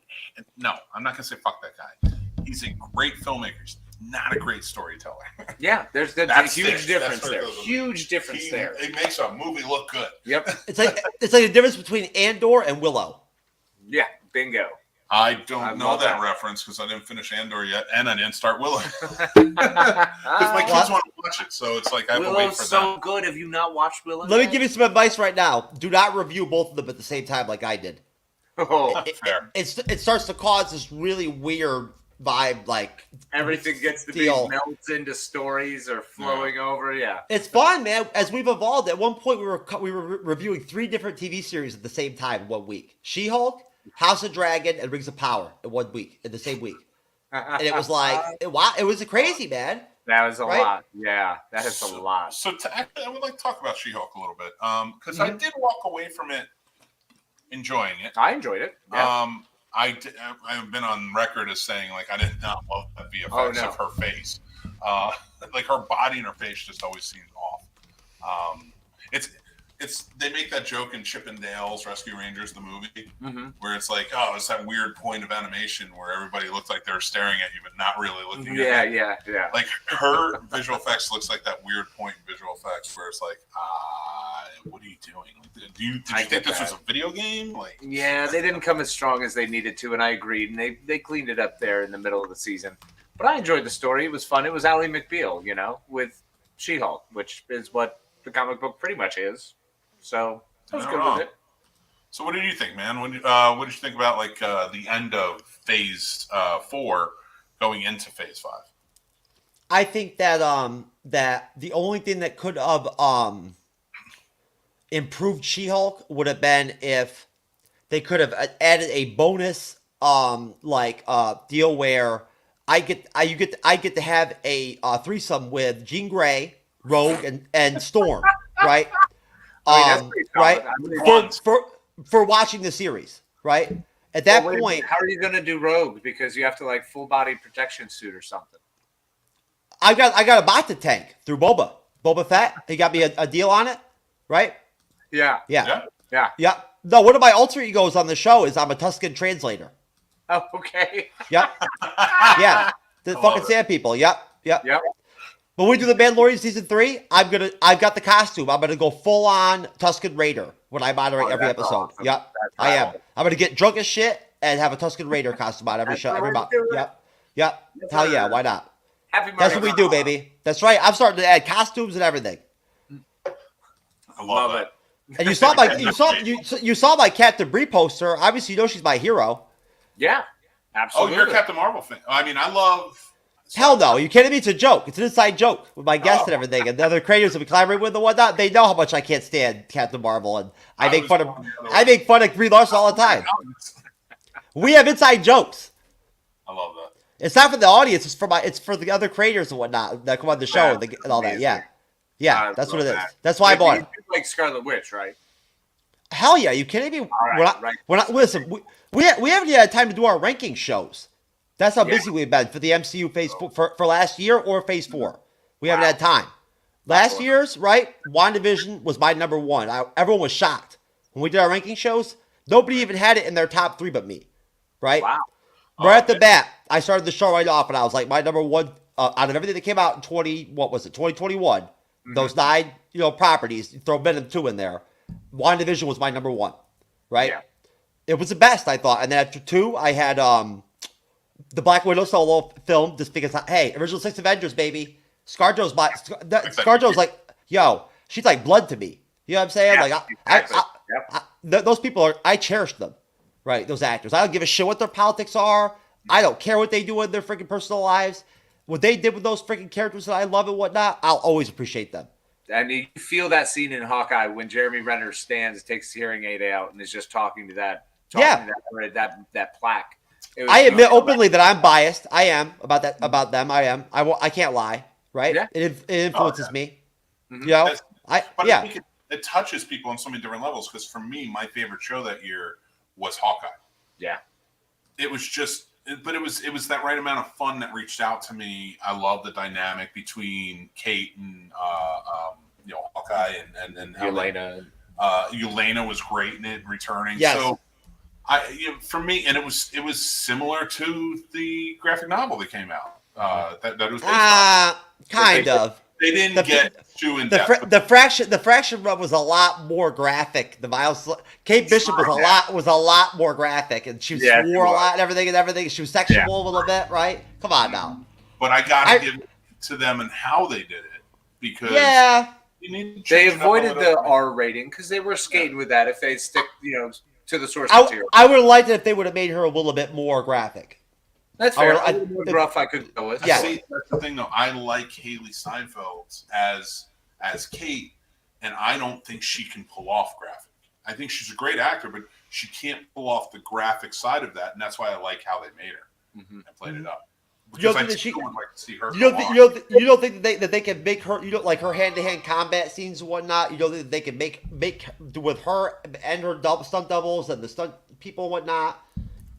not gonna say fuck that guy. He's a great filmmaker. He's not a great storyteller. Yeah, there's a huge difference there. Huge difference there. It makes a movie look good. Yep. It's like the difference between Andor and Willow. Yeah, bingo. I don't know that reference because I didn't finish Andor yet, and I didn't start Willow because my kids want to watch it. So it's like I have to wait for that. Willow's so good. Have you not watched Willow? Let me give you some advice right now. Do not review both of them at the same time, like I did. Oh, fair. It starts to cause this really weird vibe, like everything gets to be melts into stories or flowing over. Yeah, it's fun, man. As we've evolved, at one point we were reviewing 3 different TV series at the same time 1 week: She-Hulk, House of Dragon, and Rings of Power in 1 week, in the same week. And it was like, it was crazy, man. That was a lot. Yeah, that is a lot. So I would like to talk about She-Hulk a little bit because I did walk away from it enjoying it. I enjoyed it. Yeah. I've been on record as saying like I did not love the VFX of her face. Like her body and her face just always seemed off. They make that joke in Chip and Dale's Rescue Rangers, the movie, where it's like, oh, it's that weird point of animation where everybody looks like they're staring at you, but not really looking at you. Yeah. Like her visual effects looks like that weird point in visual effects where it's like, what are you doing? Did you think this was a video game? Like, yeah, they didn't come as strong as they needed to, and I agreed. And they cleaned it up there in the middle of the season. But I enjoyed the story. It was fun. It was Ally McBeal, with She-Hulk, which is what the comic book pretty much is. So I was good with it. So what did you think, man? What did you think about like the end of Phase 4 going into Phase 5? I think that that the only thing that could have improved She-Hulk would have been if they could have added a bonus deal where I get to have a threesome with Jean Grey, Rogue, and Storm, right? Right? For watching the series, right? At that point, how are you going to do Rogue? Because you have to like full body protection suit or something. I got a bot to tank through Boba Fett. He got me a deal on it, right? Yeah. No, one of my alter egos on the show is I'm a Tuscan translator. Oh, okay. Yep. Yeah. The fucking sand people. Yep. When we do the Mandalorian season 3, I've got the costume. I'm gonna go full on Tuscan Raider when I moderate every episode. Awesome. Yep, I am. I'm gonna get drunk as shit and have a Tuscan Raider costume on every show, every month. Yep. Hell yeah, why not? That's what we do, baby. That's right. I'm starting to add costumes and everything. I love it. And you saw my Captain Bree poster. Obviously, you know she's my hero. Yeah, absolutely. Oh, you're a Captain Marvel fan. I mean, I love. Hell no, you kidding me? It's a joke. It's an inside joke with my guests and everything, and the other creators that we collaborate with and whatnot. They know how much I can't stand Captain Marvel, and I make fun of Brie Larson all the time. We have inside jokes. I love that. It's not for the audience. It's for the other creators and whatnot that come on the show and all that. Yeah, that's what it is. That's why I bought it. You like Scarlet Witch, right? Hell yeah, you kidding me? Listen, we haven't had time to do our ranking shows. That's how busy we've been for the MCU phase for last year or phase 4. We haven't had time. Last year's, right, WandaVision was my number 1. Everyone was shocked. When we did our ranking shows, nobody even had it in their top 3 but me, right? Wow. Right at the bat, I started the show right off, and I was like, my number 1, out of everything that came out in 2021, those 9, properties, you throw Venom 2 in there, WandaVision was my number 1, right? Yeah. It was the best, I thought. And then after 2, I had the Black Widow solo film, just because, hey, original 6 Avengers, baby. ScarJo's like, yo, she's like blood to me. You know what I'm saying? Yeah, like, exactly. Those people I cherish them, right? Those actors. I don't give a shit what their politics are. I don't care what they do in their freaking personal lives. What they did with those freaking characters that I love and whatnot, I'll always appreciate them. And you feel that scene in Hawkeye when Jeremy Renner stands, takes the hearing aid out, and is just talking to that plaque. I admit openly that I'm biased. I am about them. I am. I can't lie. Right? Yeah. It influences me. Mm-hmm. I think it touches people on so many different levels. Because for me, my favorite show that year was Hawkeye. Yeah. It was just, but it was that right amount of fun that reached out to me. I love the dynamic between Kate and Hawkeye and Yelena. Yelena was great in it, returning. Yes. So for me, and it was similar to the graphic novel that came out. That was based on. Kind of. They didn't get too in depth. The fraction run was a lot more graphic. Kate Bishop was a lot more graphic, and she swore a lot and everything. She was sexual a little bit, right? Come on now. But I gotta give it to them and how they did it, because they avoided the R rating because they were skating with that. If they stick, to the source material, I would have liked it if they would have made her a little bit more graphic. That's fair. A little more rough I could go with. Yeah. See, that's the thing, though. I like Haley Steinfeld as Kate, and I don't think she can pull off graphic. I think she's a great actor, but she can't pull off the graphic side of that, and that's why I like how they made her and played it up. Because I still would like to see her. You don't think that they can make her? You don't like her hand-to-hand combat scenes and whatnot. You don't think that they can make with her and her stunt doubles and the stunt people and whatnot.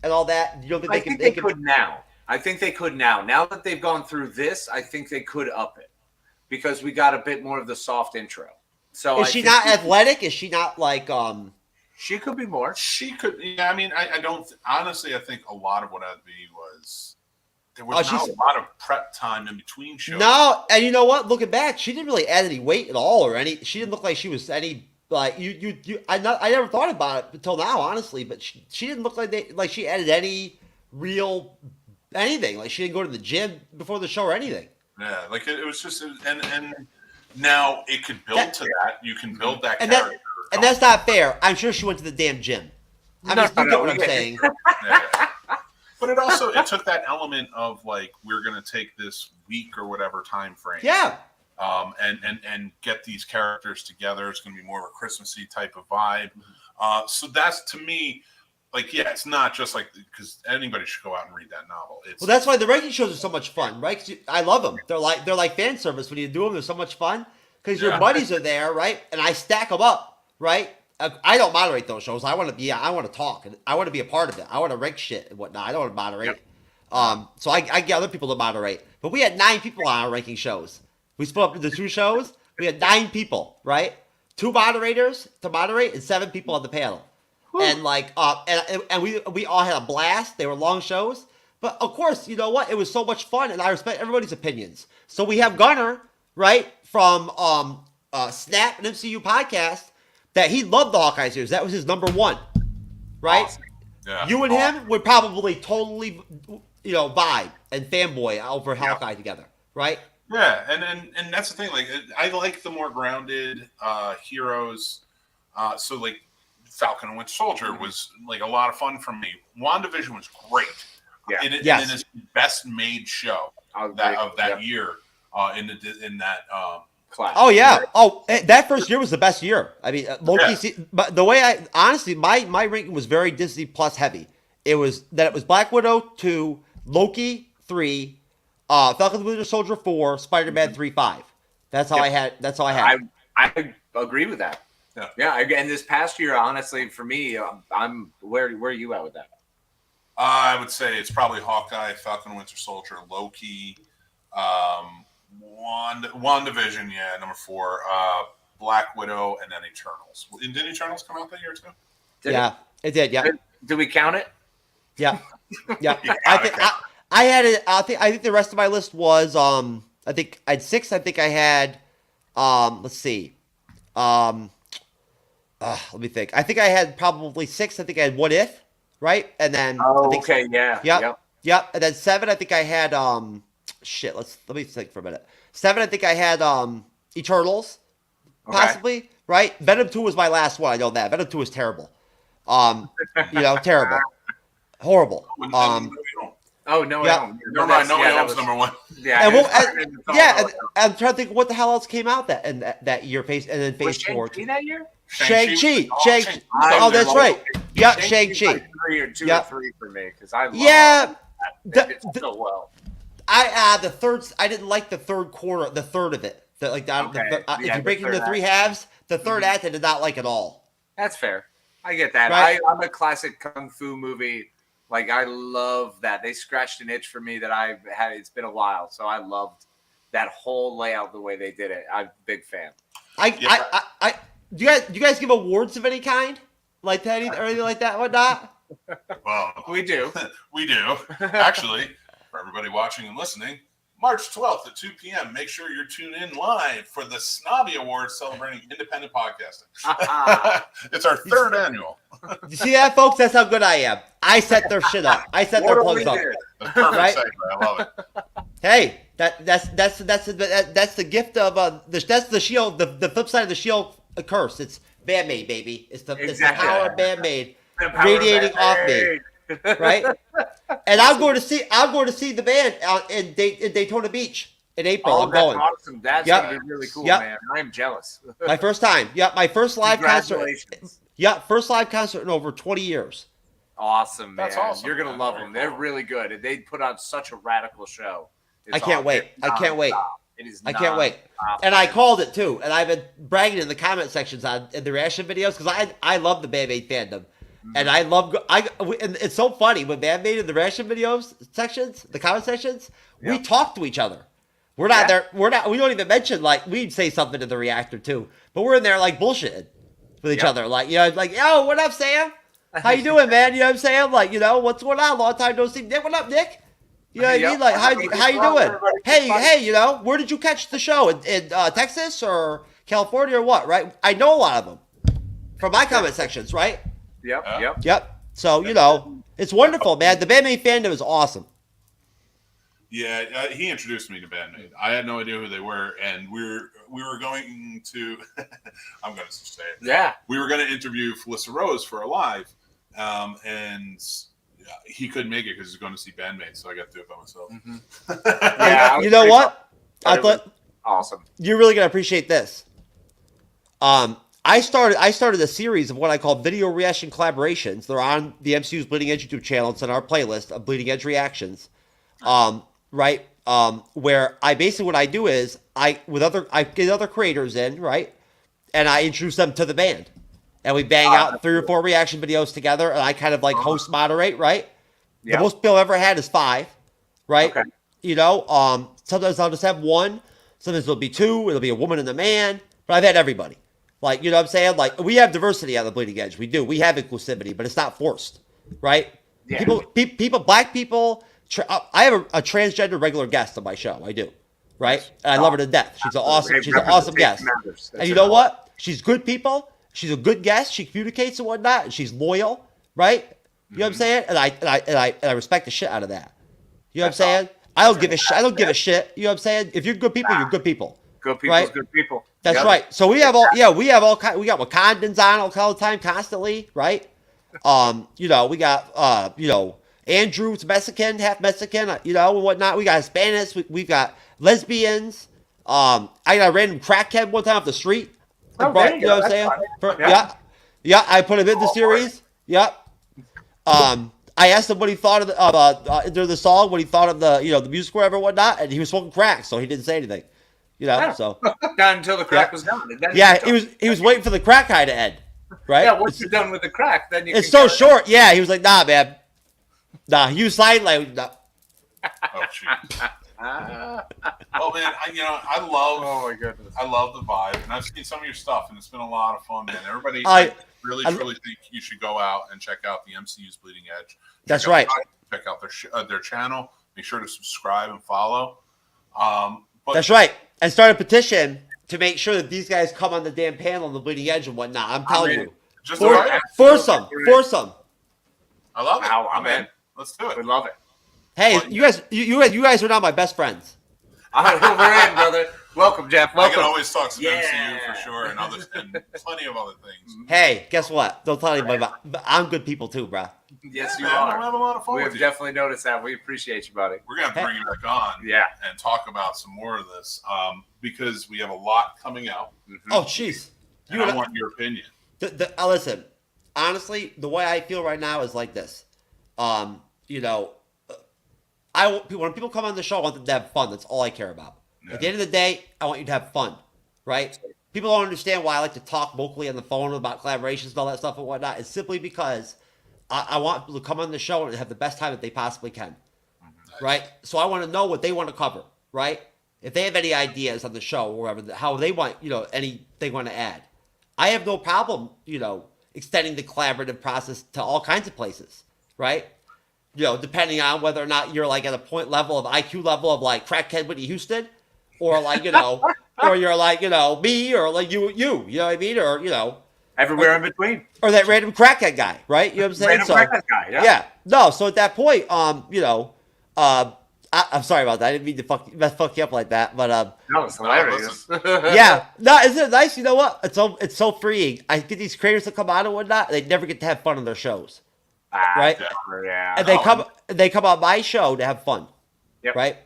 And all that. You don't think I think they could now. I think they could now. Now that they've gone through this, I think they could up it because we got a bit more of the soft intro. So is she not athletic? Is she not like She could be more. She could. Yeah, I mean, I don't honestly. I think a lot of what I'd be was there was not a lot of prep time in between shows. No, and you know what? Looking back, she didn't really add any weight at all, or any. She didn't look like she was any. Like I never thought about it until now, honestly. But she didn't look like she added any real anything. Like she didn't go to the gym before the show or anything. Yeah, like it was just and now it could build to that. You can build that character, and that's not fair. I'm sure she went to the damn gym. You get what I'm saying. Yeah. But it took that element of like we're gonna take this week or whatever time frame. Yeah. And get these characters together. It's going to be more of a Christmassy type of vibe. So that's, to me, like, yeah, it's not just like, because anybody should go out and read that novel. Well, that's why the ranking shows are so much fun, right? 'Cause I love them. They're like fan service when you do them. They're so much fun because your buddies are there, right? And I stack them up, right? I don't moderate those shows. I want to talk, and I want to be a part of it. I want to rank shit and whatnot. I don't want to moderate. Yep. So I get other people to moderate. But we had 9 people on our ranking shows. We split up into 2 shows. We had 9 people, right? 2 moderators to moderate and 7 people on the panel. Whew. And like, and we all had a blast. They were long shows, but of course, you know what? It was so much fun, and I respect everybody's opinions. So we have Gunner, right, from Snap and MCU podcast, that he loved the Hawkeye series. That was his number 1, right? Awesome. Yeah. You and him would probably totally, vibe and fanboy over Hawkeye together, right? Yeah, and that's the thing. Like, I like the more grounded heroes. So, like, Falcon and Winter Soldier was like a lot of fun for me. WandaVision was great. Yeah, and it is the best made show of that year. In that class. Oh yeah. Oh, that first year was the best year. I mean, Loki. But the way honestly, my ranking was very Disney Plus heavy. It was Black Widow 2, Loki 3. Falcon and Winter Soldier 4, Spider-Man 3, 5. That's how I had. That's how I had. I agree with that. Yeah. And this past year, honestly, for me, I'm where are you at with that? I would say it's probably Hawkeye, Falcon, Winter Soldier, Loki, WandaVision, number 4, Black Widow, and then Eternals. Did Eternals come out that year too? It did. Yeah. Did we count it? Yeah. Yeah. I had it. I think the rest of my list was I think I had 6. I think I had let's see. Let me think. I think I had probably 6. I think I had What If, right? And then Yep. And then 7, I think I had let me think for a minute. 7, I think I had Eternals, possibly, right? Venom 2 was my last one. I know that. Venom 2 was terrible. Terrible. Horrible. Oh no! Yeah. No Way Home's number 1. Yeah, I'm trying to think what the hell else came out that year. Phase 4. That year. Shang-Chi. Oh, that's right. Yeah, Shang-Chi. 3 or 2 or 3 for me because I love that. So well. The third. I didn't like the third quarter. The third of it. If you break it into 3 halves, the third act I did not like at all. That's fair. I get that. Right? I'm a classic kung fu movie. Like, I love that. They scratched an itch for me that I've had. It's been a while, so I loved that whole layout, the way they did it. I'm a big fan. Do you guys give awards of any kind? Like that, or anything like that, whatnot? Well, we do. We do. Actually, for everybody watching and listening, March 12th at 2 p.m., make sure you're tuned in live for the Snobby Awards celebrating independent podcasting. It's our 3rd annual. You see that, folks? That's how good I am. I set their shit up. I set their plugs up. Perfect segment. I love it. Hey, that's the gift of that's the shield. The flip side of the shield curse. It's Bandmade, baby. It's the power of Bandmade radiating off me. Right? And I'm going to see the band out in Daytona Beach in April. I'm going. Awesome. That's gonna be really cool, man. I'm jealous. My first time. Yeah, my first live concert. Yeah, first live concert in over 20 years. Awesome, man. That's awesome. You're gonna love them. They're really good. And they put on such a radical show. I can't wait. It is. I can't wait. And I called it too. And I've been bragging in the comment sections in the reaction videos because I love the Bandmade fandom. And and it's so funny when Bandmade in the reaction videos sections, the comment sections, we talk to each other. We're not there. We don't even mention, like, we'd say something to the reactor too, but we're in there like bullshitting with each other. Like, like, yo, what up, Sam? How you doing, man? You know what I'm saying? Like, what's going on? Long time no see. Nick, what up, Nick? You know what I mean? Like, how you doing? Hey, where did you catch the show? In Texas or California or what, right? I know a lot of them from my comment sections, right? Yep. So, it's wonderful, man. The Bandmade fandom is awesome. Yeah, he introduced me to Bandmade. I had no idea who they were, and we were going to. I'm going to say it. Yeah. We were going to interview Felissa Rose for a live, and he couldn't make it because he's going to see Bandmade, so I got to do it by myself. Mm-hmm. Yeah. You know what? I thought awesome. You're really going to appreciate this. I started a series of what I call video reaction collaborations. They're on the MCU's Bleeding Edge YouTube channel. It's on our playlist of Bleeding Edge reactions. Right? Where I basically what I do is I get other creators in, right? And I introduce them to the band. And we bang out 3 or 4 reaction videos together, and I kind of like host moderate, right? Yeah. The most people I've ever had is 5, right? Okay. Sometimes I'll just have 1. Sometimes it'll be 2. It'll be a woman and a man. But I've had everybody. Like, you know what I'm saying? Like, we have diversity on the Bleeding Edge. We do. We have inclusivity, but it's not forced, right? Yeah. People, black people. I have a transgender regular guest on my show. I do, right? And I love her to death. She's an awesome guest. And you know what? She's good people. She's a good guest. She communicates and whatnot, and she's loyal, right? You know what I'm saying? And I respect the shit out of that. You know what I'm saying? I don't give a shit. You know what I'm saying? If you're good people, you're good people. Good people, right? Good people. That's right. So we have all kinds. We got Wakandans on all the time, constantly, right? We got Andrew's Mexican, half Mexican, and whatnot. We got Hispanics. We've got lesbians. I got a random crackhead one time off the street. You know what I'm saying? Yeah. I put him in the series. Yep. I asked him what he thought of during the song, what he thought of the music, whatever, whatnot, and he was smoking crack, so he didn't say anything. You know, Yeah. so Not until the crack was done. And then he was waiting for the crack high to end, right? Yeah, once you're done with the crack, then you. It's so short. Yeah, he was like, nah, man. Nah, he was sidelined. Nah. Oh, jeez. Well, man, I love. Oh my goodness. I love the vibe, and I've seen some of your stuff, and it's been a lot of fun, man. Everybody, I really think you should go out and check out the MCU's Bleeding Edge. That's right. Check out their channel. Make sure to subscribe and follow. That's right. And start a petition to make sure that these guys come on the damn panel on the Bleeding Edge and whatnot. I'm telling you. Just force them. I love it. I'm in. Let's do it. We love it. Hey, you guys are not my best friends. We're in, brother. Welcome, Jeff. Welcome. I can always talk some MCU for sure, and plenty of other things. Hey, guess what? Don't tell anybody about. I'm good people too, bro. Yes, you man, are. We'll have a lot of fun. We with have you. definitely noticed that. We appreciate you, buddy. We're gonna bring you back on, and talk about some more of this, because we have a lot coming out. Mm-hmm. Oh, jeez. I want your opinion. Listen, honestly, the way I feel right now is like this. When people come on the show, I want them to have fun. That's all I care about. Yeah. At the end of the day, I want you to have fun, right? People don't understand why I like to talk vocally on the phone about collaborations and all that stuff and whatnot. It's simply because I want people to come on the show and have the best time that they possibly can, right? So I want to know what they want to cover, right? If they have any ideas on the show or whatever, how they want, anything they want to add. I have no problem, extending the collaborative process to all kinds of places, right? Depending on whether or not you're like at a point level of IQ level of like crackhead Whitney Houston, or like, or you're like, me, or like you know what I mean? Or, everywhere in between. Or that random crackhead guy, right? You know what I'm saying? Random crackhead guy, yeah. No, so at that point, I'm sorry about that. I didn't mean to fuck you up like that, but no, it's hilarious. Yeah. No, isn't it nice? You know what? It's so freeing. I get these creators to come on and whatnot, they never get to have fun on their shows. Right? Yeah. And they come on my show to have fun. Yep. Right?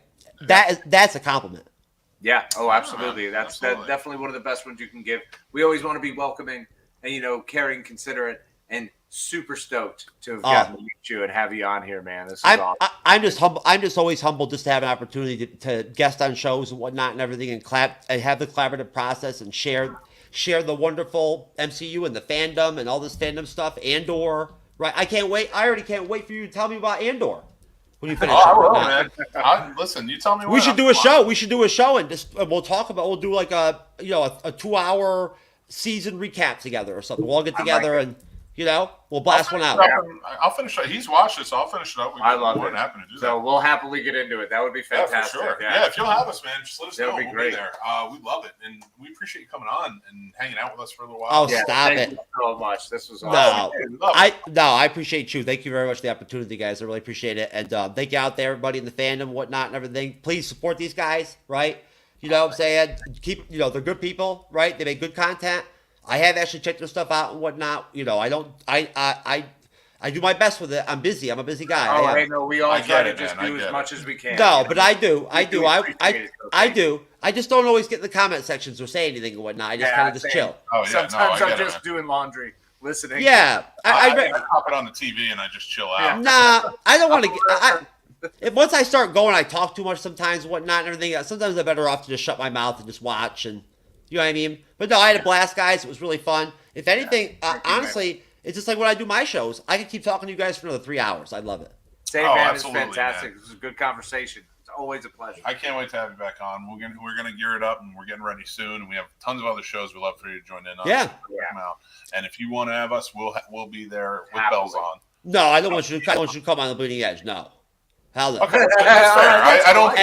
That's a compliment. Yeah. Oh, absolutely. That's definitely one of the best ones you can give. We always want to be welcoming and caring, considerate, and super stoked to have gotten to meet you and have you on here, man. This is awesome. I'm just humble. I'm just always humbled just to have an opportunity to guest on shows and whatnot and everything, and have the collaborative process and share the wonderful MCU and the fandom and all this fandom stuff. Andor, right? I can't wait. I already can't wait for you to tell me about Andor when you finish. I will, man. Listen, you tell me. We should do a show. We should do a show and just we'll talk about. We'll do like a 2-hour season recap together or something. We'll all get together and. We'll blast one out. I'll finish it. He's watched it, so I'll finish it up. I love it. Happen to do so we'll happily get into it. That would be fantastic. Yeah, for sure. Yeah, if you'll have us, man, just let us know. That would be great. We'll be there. We love it, and we appreciate you coming on and hanging out with us for a little while. Oh, stop it! Thank you so much. This was awesome. I appreciate you. Thank you very much for the opportunity, guys. I really appreciate it, and thank you out there, everybody in the fandom, whatnot, and everything. Please support these guys, right? You know what I'm saying? They're good people, right? They make good content. I have actually checked their stuff out and whatnot. I do my best with it. I'm busy. I'm a busy guy. Oh, no, we all try to just do as much as we can. No, but I do. I do. I just don't always get in the comment sections or say anything and whatnot. I just kind of just chill. Oh, yeah, sometimes I'm just doing laundry, listening. Yeah. I pop it on the TV and I just chill out. Nah, I don't want to. Once I start going, I talk too much sometimes and whatnot and everything. Sometimes I'm better off to just shut my mouth and just watch and. You know what I mean? But no, I had a blast, guys. It was really fun. If anything, honestly, it's just like when I do my shows. I can keep talking to you guys for another 3 hours. I love it. Same, man. It's fantastic. Man. It was a good conversation. It's always a pleasure. I can't wait to have you back on. We're gonna gear it up, and we're getting ready soon. And we have tons of other shows we'd love for you to join in on. Yeah. And if you want to have us, we'll be there with bells on. No, I don't want you to come on the Bleeding Edge. No. Hell no. Okay, that's fair. I don't.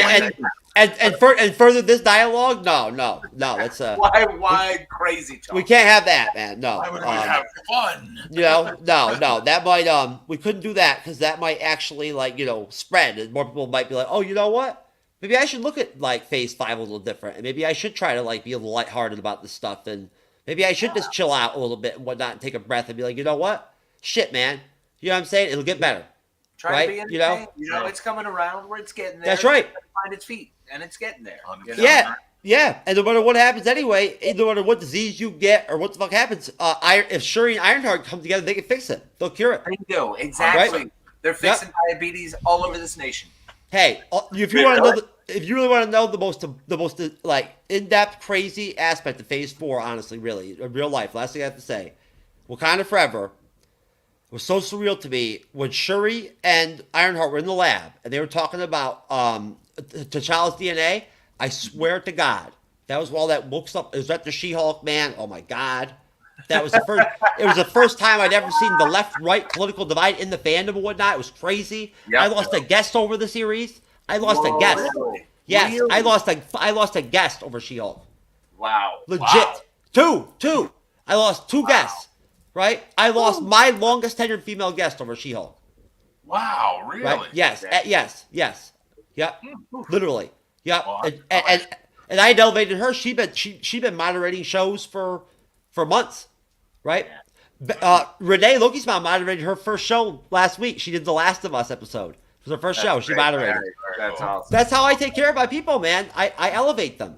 And further this dialogue, no. That's why crazy talk? We can't have that, man. No. Why would we have fun? No. That might we couldn't do that because that might actually spread, and more people might be like, oh, you know what? Maybe I should look at Phase 5 a little different, and maybe I should try to be a little lighthearted about this stuff, and maybe I should just chill out a little bit and whatnot, and take a breath, and be like, you know what? Shit, man. You know what I'm saying? It'll get better. Try to be entertained. It's coming around where it's getting there. That's right. Find its feet, and it's getting there. Yeah. And no matter what happens anyway, no matter what disease you get or what the fuck happens, if Shuri and Ironheart come together, they can fix it. They'll cure it. They do. Exactly. Right? They're fixing diabetes all over this nation. Hey, if you want to know if you really want to know the most like in-depth, crazy aspect of Phase 4, honestly, really, in real life, last thing I have to say, Wakanda Forever was so surreal to me when Shuri and Ironheart were in the lab and they were talking about T'Challa's DNA. I swear to God, that was all that woke up. It was at the She-Hulk, man. Oh my God. That was the first. It was the first time I'd ever seen the left-right political divide in the fandom and whatnot. It was crazy. Yep. I lost a guest over the series. I lost a guest. Really? Yes, really? I lost a guest over She-Hulk. Wow. Legit. Wow. Two. I lost two guests. Right. I lost my longest tenured female guest over She-Hulk. Wow. Really? Right? Yes. Yes. Yep. Literally. Yep. Well, and I had elevated her. She'd been moderating shows for months. Right? Renee, Loki's mom, moderated her first show last week. She did the Last of Us episode. It was her first show. She moderated. That's awesome. That's how I take care of my people, man. I elevate them.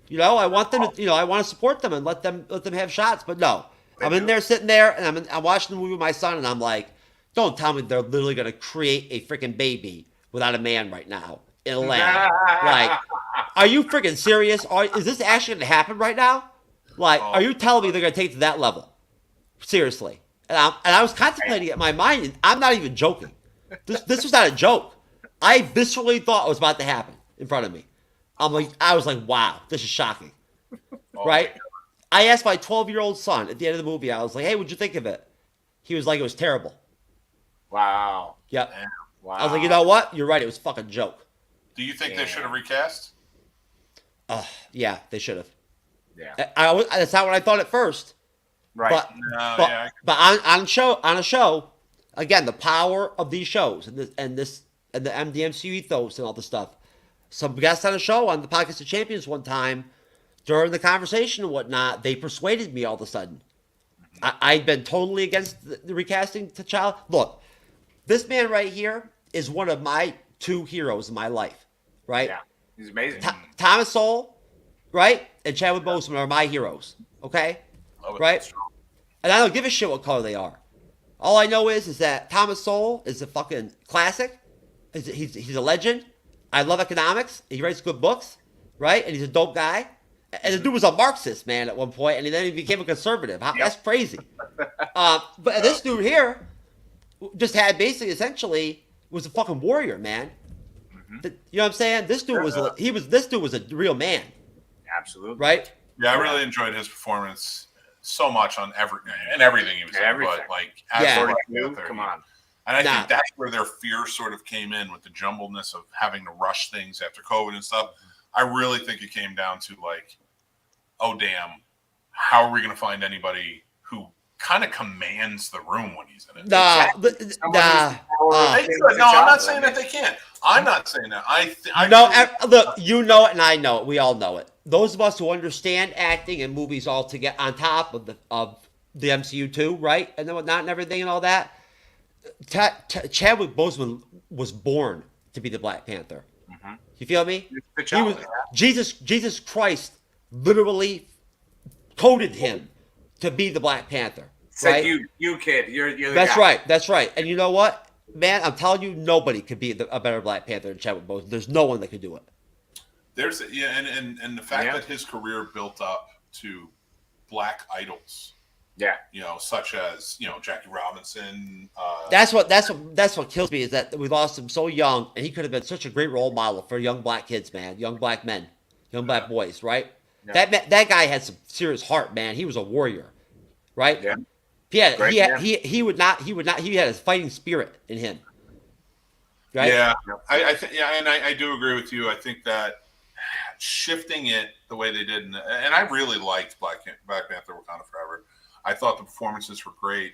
You know, I want them to, I want to support them and let them have shots. But no, I'm in there sitting there and I'm watching the movie with my son and I'm like, don't tell me they're literally going to create a freaking baby without a man right now in a lab. Like, are you freaking serious? Is this actually going to happen right now? Like, are you telling me they're going to take it to that level? Seriously. And I was contemplating it in my mind, and I'm not even joking. This was not a joke. I viscerally thought it was about to happen in front of me. I was like, wow, this is shocking. Right? I asked my 12-year-old son at the end of the movie, I was like, hey, what'd you think of it? He was like, it was terrible. Wow. Yep. Damn. Wow. I was like, you know what? You're right. It was a fucking joke. Do you think they should have recast? Yeah, they should have. Yeah. That's not what I thought at first. Right. But on a show, again, the power of these shows and the MCU ethos and all this stuff. Some guests on a show on the Podcast of Champions one time, during the conversation and whatnot, they persuaded me all of a sudden. I'd been totally against the recasting T'Challa. Look, this man right here is one of my two heroes in my life, right? Yeah, he's amazing. Thomas Sowell, right? And Chadwick Boseman are my heroes, okay? Right? And I don't give a shit what color they are. All I know is that Thomas Sowell is a fucking classic. He's a legend. I love economics. He writes good books, right? And he's a dope guy. And the dude was a Marxist, man, at one point, and then he became a conservative. That's crazy. But this dude here just had basically, essentially, was a fucking warrior, man. Mm-hmm. You know what I'm saying? This dude was a real man. Absolutely. Right? Yeah, I really enjoyed his performance so much on everything he was in. But like, come on. And I think that's where their fear sort of came in with the jumbledness of having to rush things after COVID and stuff. I really think it came down to like, oh damn, how are we going to find anybody who kind of commands the room when he's in it? No, I'm not saying that they can't. I'm not saying that. Look, you know it and I know it. We all know it. Those of us who understand acting and movies all to get on top of the MCU too, right? And then whatnot and everything and all that. Chadwick Boseman was born to be the Black Panther. Mm-hmm. You feel me? Jesus Christ literally coded him to be the Black Panther. Said right? you kid, you're the That's guy. right. That's right. And you know what, man? I'm telling you, nobody could be a better Black Panther than Chadwick Boseman. There's no one that could do it. And the fact that his career built up to Black idols. Yeah, such as Jackie Robinson. That's what kills me is that we lost him so young, and he could have been such a great role model for young Black kids, man, young Black men, young Black boys, right? Yeah. That guy had some serious heart, man. He was a warrior, right? Yeah. He had a fighting spirit in him, right? Yeah, I do agree with you. I think that shifting it the way they did, and I really liked Black Panther: Wakanda Forever. I thought the performances were great.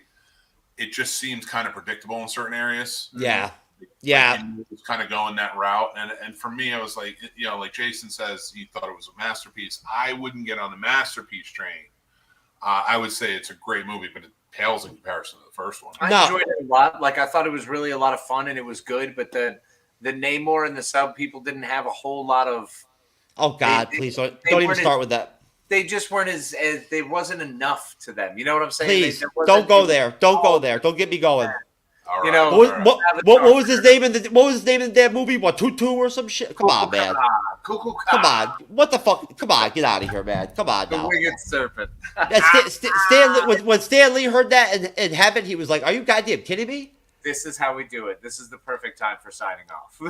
It just seemed kind of predictable in certain areas. Yeah. It was kind of going that route. And for me, I was like, like Jason says, he thought it was a masterpiece. I wouldn't get on the masterpiece train. I would say it's a great movie, but it pales in comparison to the first one. I enjoyed it a lot. Like, I thought it was really a lot of fun and it was good, but the Namor and the sub people didn't have a whole lot of... Oh, God, please don't even start with that. They just weren't as there wasn't enough to them. You know what I'm saying? Please don't go there. Don't go there. Don't get me going. All You right, know, all right. What was his name in the damn movie? What, Tutu or some shit? Come on, man. Cuckoo, Come on. What the fuck? Come on, get out of here, man. Come on The now. winged serpent. Yeah, when Stan Lee heard that in heaven, he was like, "Are you goddamn kidding me?" This is how we do it. This is the perfect time for signing off.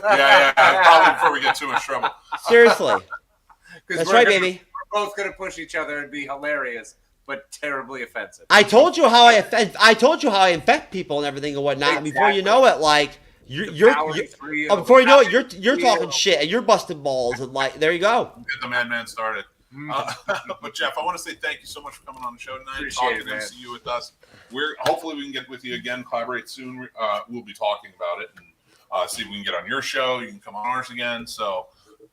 Yeah. Probably before we get too much trouble. Seriously. That's right, baby. We're both gonna push each other and be hilarious, but terribly offensive. I told you how I infect people and everything and whatnot. Exactly. And before you know it, like before you know it, you're talking shit and you're busting balls and like there you go. Get the madman started. But Jeff, I want to say thank you so much for coming on the show tonight, Appreciate talking it, MCU you with us. Hopefully we can get with you again, collaborate soon. We'll be talking about it and see if we can get on your show. You can come on ours again. So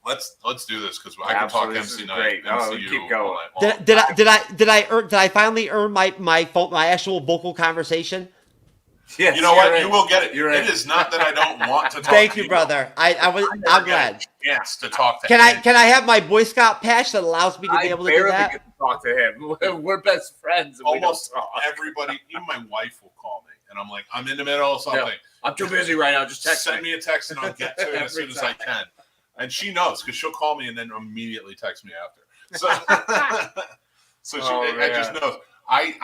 let's do this because I can talk MC night. MCU keep going. all night long. Did I finally earn my actual vocal conversation? Yes, You know what? right. You will get it. You're right. It is not that I don't want to talk. Thank to you, brother. I'm glad. Yes, to talk to. Can I have my Boy Scout patch that allows me to be able to do barely that? get to talk to him. We're best friends. And Almost we don't talk. everybody, even my wife will call me, and I'm like, I'm in the middle of something. No, I'm too busy right now. Just text Send me a text, and I'll get to it as Every soon as I can. And she knows because she'll call me and then immediately text me after. So, I just knows. I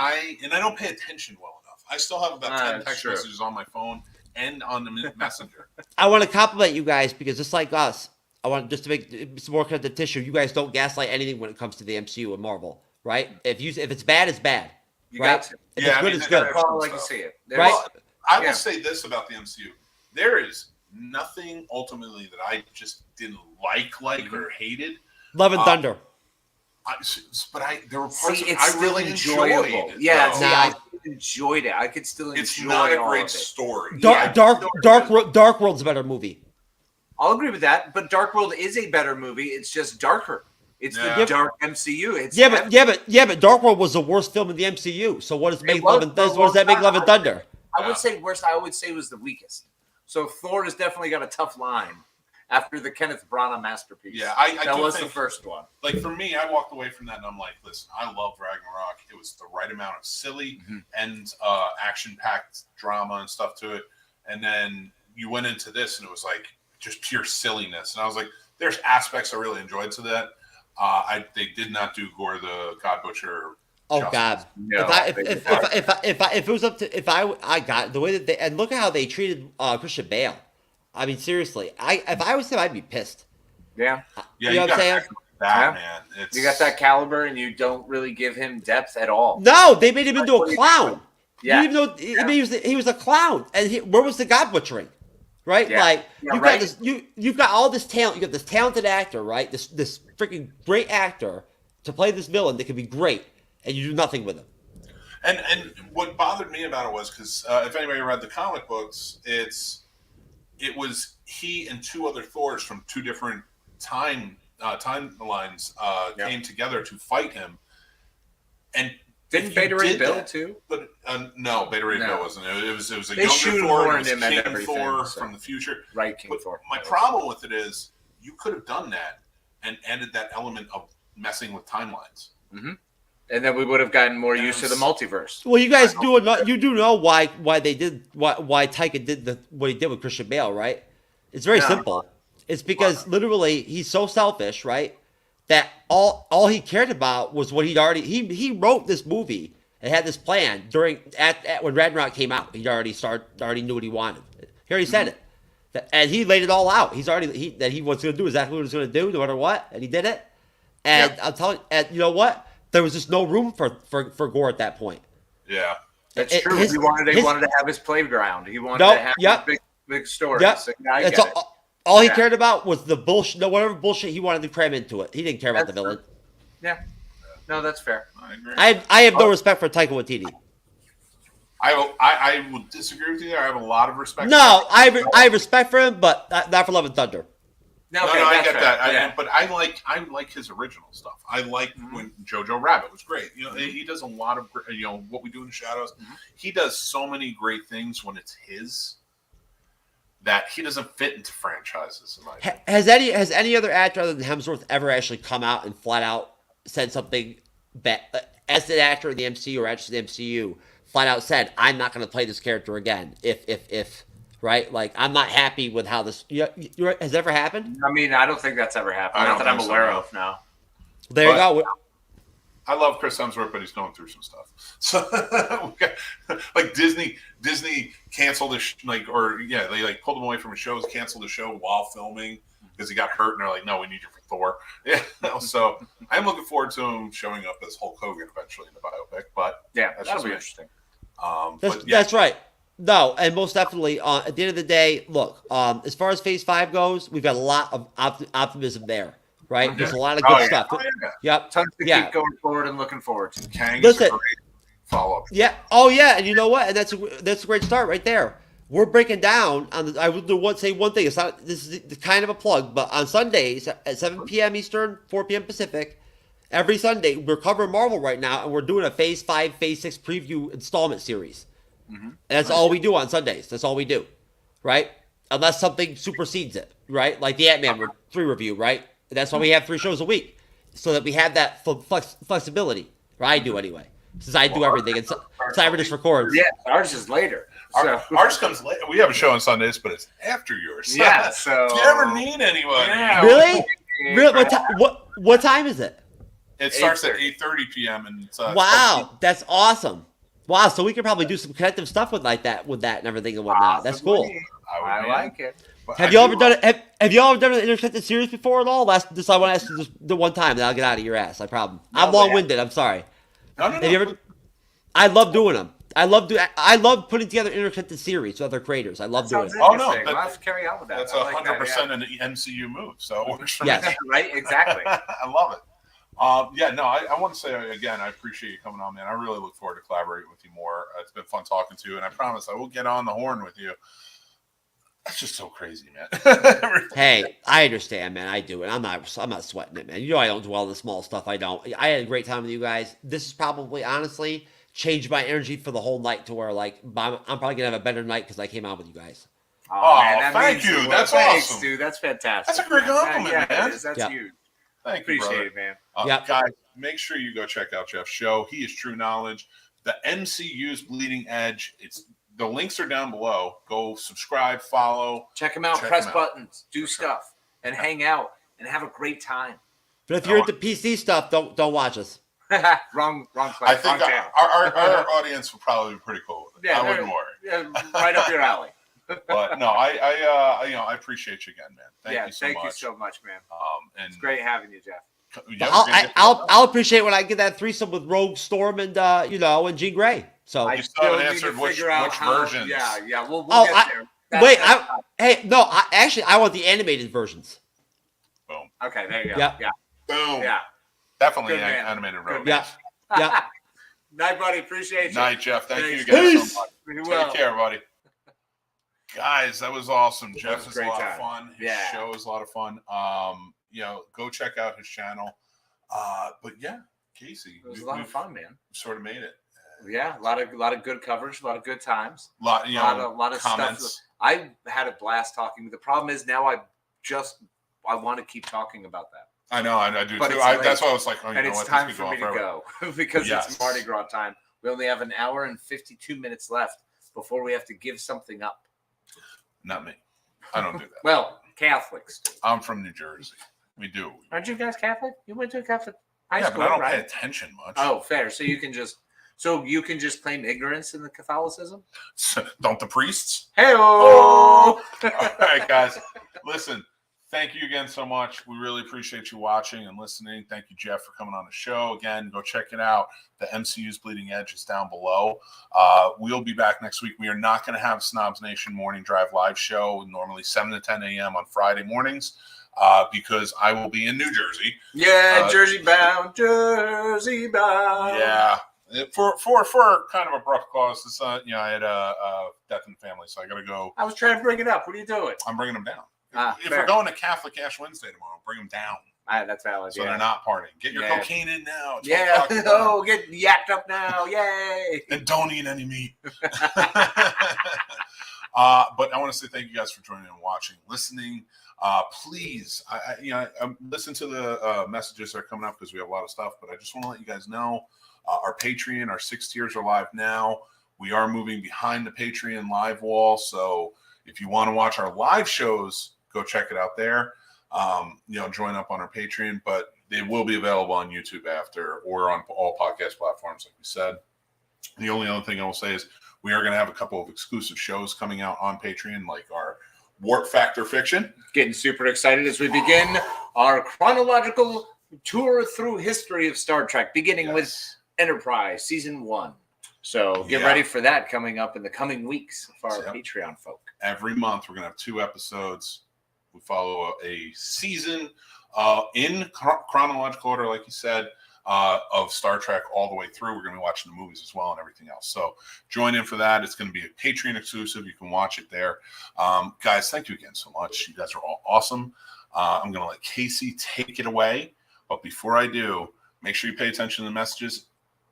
don't pay attention well enough. I still have about 10 text messages on my phone and on the messenger. I want to compliment you guys because just like us, I want just to make some more connective tissue. You guys don't gaslight anything when it comes to the MCU and Marvel, right? If it's bad, it's bad. You right? got to. If it's good, it's good. Call it like you see it. Right? Well, I will say this about the MCU. There is nothing ultimately that I just didn't like or hated. Love and Thunder. There were parts of it it's I really enjoyable. enjoyed. Yeah, though. I enjoyed it. I could still enjoy It's not a all great of it. story. Dark World's a better movie. I'll agree with that, but Dark World is a better movie. It's just darker. It's the dark MCU. It's but Dark World was the worst film in the MCU. So what does that make Love and Thunder? I would say worst. I would say was the weakest. So Thor has definitely got a tough line after the Kenneth Branagh masterpiece. Yeah, that was the first one. Like for me, I walked away from that and I'm like, listen, I love Ragnarok. It was the right amount of silly and action-packed drama and stuff to it. And then you went into this and it was like just pure silliness. And I was like, there's aspects I really enjoyed to that. They did not do Gore the God Butcher. Oh justice. God! No, if it was up to I got the way that they and look at how they treated Christian Bale. I mean, seriously, if I was him, I'd be pissed. Yeah, you know what I'm saying? Man, you got that caliber, and you don't really give him depth at all. No, they made him into a clown. Yeah, even though he was a clown, and where was the God butchering? Right, like got this, you've got all this talent. You got this talented actor, right? This freaking great actor to play this villain that could be great, and you do nothing with him. And what bothered me about it was because if anybody read the comic books, it was he and two other Thors from two different timelines came together to fight him. And didn't Beta Ray Bill too? But no, Beta Ray Bill wasn't. It was a they younger Thor. It was him King and Thor so. from the future. Right, King but Thor. My problem with it is you could have done that and added that element of messing with timelines. Mm-hmm. And then we would have gotten more used to the multiverse. Well, you guys do know why Taika did what he did with Christian Bale, right? It's very simple. It's because literally he's so selfish, right? That all he cared about was what he'd already he wrote this movie and had this plan during when Ragnarok came out. He already knew what he wanted. He already said it, and he laid it all out. He was going to do exactly what he was going to do, no matter what, and he did it. And I'm telling you, and you know what? There was just no room for Gore at that point. Yeah, that's true. He wanted to have his playground. He wanted to have his big story. Yep. So, all he cared about was the bullshit. No, whatever bullshit he wanted to cram into it. He didn't care about the villain. Yeah, no, that's fair. I agree. I have no respect for Taika Waititi. I will disagree with you there. I have a lot of respect. No, I have respect for him, but not for Love and Thunder. No, I get that. Yeah. But I like his original stuff. I like when Jojo Rabbit was great. You know, he does a lot of What We Do in the Shadows. Mm-hmm. He does so many great things when it's his that he doesn't fit into franchises. Has any other actor other than Hemsworth ever actually come out and flat out said something bad as an actor in the MCU or actress in the MCU flat out said, I'm not going to play this character again. If right, like I'm not happy with how this. Has it ever happened? I mean, I don't think that's ever happened. Not that I'm aware of now. There you go. I love Chris Hemsworth, but he's going through some stuff. So, like Disney canceled they pulled him away from his shows, canceled the show while filming because he got hurt, and they're like, no, we need you for Thor. Yeah. So I'm looking forward to him showing up as Hulk Hogan eventually in the biopic. But yeah, that'll be interesting. That's right. No, and most definitely, at the end of the day, look, as far as Phase 5 goes, we've got a lot of optimism there, right? There's a lot of good stuff. Yep. Tons to keep going forward and looking forward to. Kang is a great follow-up. Yeah. Oh, yeah, and you know what? And that's a great start right there. We're breaking down on. I would say one thing. It's not. This is kind of a plug, but on Sundays at 7 p.m. Eastern, 4 p.m. Pacific, every Sunday we're covering Marvel right now, and we're doing a Phase 5, Phase 6 preview installment series. Mm-hmm. And that's all we do on Sundays. That's all we do, right? Unless something supersedes it, right? Like the Ant-Man 3 review, right? That's why we have 3 shows a week, so that we have that flexibility. Or I do anyway, since I do everything, and Cyber just records. Yeah, ours is later. Ours comes later. We have a show on Sundays, but it's after yours. Yeah. So if you ever need anyone, really? What time is it? It starts at 8:30 p.m. and wow, that's awesome. Wow, so we could probably do some connective stuff with that and everything and whatnot. That's cool. I like it. Have y'all ever done it? Have y'all ever done an interconnected series before at all? I want to ask you the one time, then I'll get out of your ass. I promise. I'm long-winded. I'm sorry. No. Have you ever? I love doing them. I love putting together interconnected series with other creators. I love doing it. Oh no, let's carry on with that. That's 100% an MCU move. So it works for me. Yes. Right. Exactly. I love it. I want to say again, I appreciate you coming on, man. I really look forward to collaborating with you more. It's been fun talking to you, and I promise I will get on the horn with you. That's just so crazy, man. Hey, I understand, man. I do it. I'm not sweating it, man. You know I don't dwell on the small stuff. I don't. I had a great time with you guys. This is probably, honestly, changed my energy for the whole night to where, like, I'm probably gonna have a better night because I came out with you guys. Oh, man, thank you. That's awesome, dude. That's fantastic. That's a great compliment, man. That's huge. Thank you, appreciate it, man. Guys, make sure you go check out Jeff's show. He is True Knowledge. The MCU's Bleeding Edge. The links are down below. Go subscribe, follow. Check him out. Press buttons. Do stuff. And hang out. And have a great time. But if you're into PC stuff, don't watch us. wrong place. I think our audience will probably be pretty cool with it. Yeah, I wouldn't worry. Yeah, right up your alley. But no, I appreciate you again, man. Thank you so much. Thank you so much, man. And it's great having you, Jeff. I'll appreciate when I get that threesome with Rogue, Storm, and and Jean Grey. So I still haven't answered which versions. Yeah. We'll get there. I want the animated versions. Boom. Okay, there you go. Yeah. Boom. Yeah. Definitely an animated romance. Yeah. Night, buddy. Appreciate you. Night, Jeff. Thank you guys so much. Take care, buddy. Guys, that was awesome. Jeff is a lot of fun. His show is a lot of fun. Go check out his channel. But yeah, Casey, it was a lot of fun, man. Sort of made it. Yeah, a lot of good coverage, a lot of good times, a lot of comments. Stuff. I had a blast talking. The problem is now I want to keep talking about that. I know, I do but too. That's why I was like, it's time for me to go because it's Mardi Gras time. We only have an hour and 52 minutes left before we have to give something up. Not me. I don't do that. Well, Catholics do. I'm from New Jersey. We do. Aren't you guys Catholic? You went to a Catholic high school, but I don't right? pay attention much. Oh, fair. So you can just claim ignorance in the Catholicism? Don't the priests? Hey-o! All right, guys. Listen, thank you again so much. We really appreciate you watching and listening. Thank you, Jeff, for coming on the show. Again, go check it out. The MCU's Bleeding Edge is down below. We'll be back next week. We are not going to have Snobs Nation Morning Drive live show, normally 7 to 10 a.m. on Friday mornings, because I will be in New Jersey. Yeah, Jersey bound. Yeah. For kind of abrupt cause, I had a death in the family, so I got to go. I was trying to bring it up. What are you doing? I'm bringing them down. If fair. we're going to Catholic Ash Wednesday tomorrow, bring them down. That's valid. So they're not partying. Get your cocaine in now. Get yacked up now. Yay. And don't eat any meat. But I want to say thank you guys for joining and watching, listening. Please, listen to the messages that are coming up because we have a lot of stuff. But I just want to let you guys know our Patreon, our 6 tiers are live now. We are moving behind the Patreon live wall, so if you want to watch our live shows, go check it out there. Join up on our Patreon, but they will be available on YouTube after, or on all podcast platforms, like we said. The only other thing I will say is we are going to have a couple of exclusive shows coming out on Patreon, like our Warp Factor Fiction. Getting super excited as we begin our chronological tour through history of Star Trek, beginning with Enterprise Season 1. So get ready for that coming up in the coming weeks for our Patreon folk. Every month, we're going to have 2 episodes. We follow a season in chronological order, like you said, of Star Trek all the way through. We're going to be watching the movies as well and everything else. So join in for that. It's going to be a Patreon exclusive. You can watch it there. Guys, thank you again so much. You guys are all awesome. I'm going to let Casey take it away. But before I do, make sure you pay attention to the messages.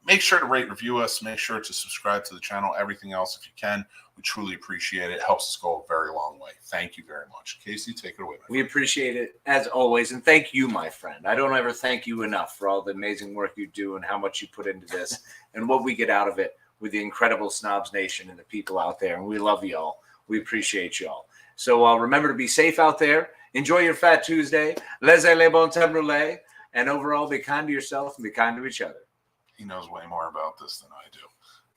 Make sure to rate, review us. Make sure to subscribe to the channel. Everything else, if you can. We truly appreciate it. It helps us go a very long way. Thank you very much. Casey, take it away. We appreciate it, as always. And thank you, my friend. I don't ever thank you enough for all the amazing work you do and how much you put into this and what we get out of it with the incredible Snobs Nation and the people out there. And we love y'all. We appreciate y'all. So remember to be safe out there. Enjoy your Fat Tuesday. Laissez les bon temps rouler. And overall, be kind to yourself and be kind to each other. He knows way more about this than I do.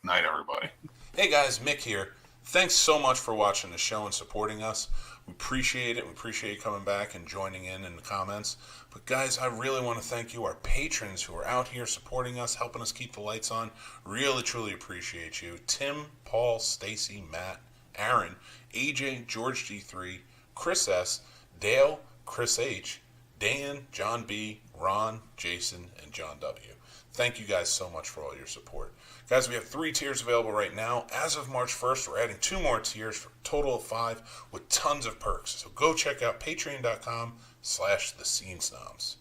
Night, everybody. Hey guys, Mick here. Thanks so much for watching the show and supporting us. We appreciate it. We appreciate you coming back and joining in the comments. But guys, I really want to thank you, our patrons who are out here supporting us, helping us keep the lights on. Really, truly appreciate you. Tim, Paul, Stacy, Matt, Aaron, AJ, George G3, Chris S, Dale, Chris H, Dan, John B, Ron, Jason, and John W. Thank you guys so much for all your support. Guys, we have 3 tiers available right now. As of March 1st, we're adding 2 more tiers for a total of 5 with tons of perks. So go check out patreon.com/thescenesnobs.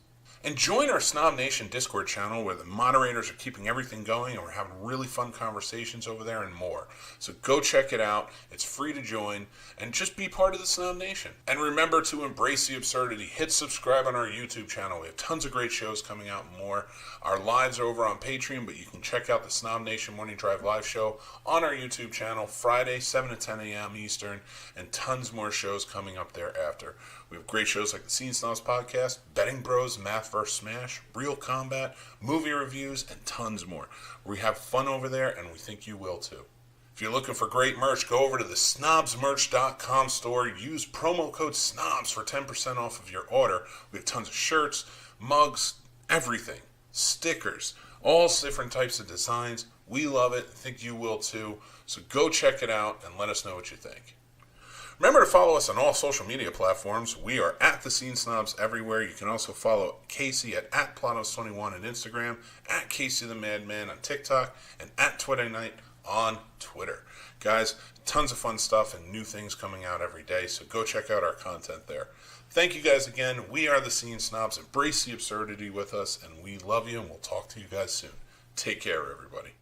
And join our Snob Nation Discord channel where the moderators are keeping everything going and we're having really fun conversations over there and more. So go check it out. It's free to join and just be part of the Snob Nation. And remember to embrace the absurdity. Hit subscribe on our YouTube channel. We have tons of great shows coming out and more. Our lives are over on Patreon, but you can check out the Snob Nation Morning Drive live show on our YouTube channel Friday, 7 to 10 a.m. Eastern, and tons more shows coming up thereafter. We have great shows like the Scene Snobs Podcast, Betting Bros, Math vs. Smash, Real Combat, movie reviews, and tons more. We have fun over there, and we think you will too. If you're looking for great merch, go over to the snobsmerch.com store. Use promo code SNOBS for 10% off of your order. We have tons of shirts, mugs, everything, stickers, all different types of designs. We love it. I think you will too. So go check it out and let us know what you think. Remember to follow us on all social media platforms. We are at The Scene Snobs everywhere. You can also follow Casey at Planos21 on Instagram, at Casey the Madman on TikTok, and at Twitter Night on Twitter. Guys, tons of fun stuff and new things coming out every day, so go check out our content there. Thank you guys again. We are The Scene Snobs. Embrace the absurdity with us, and we love you, and we'll talk to you guys soon. Take care, everybody.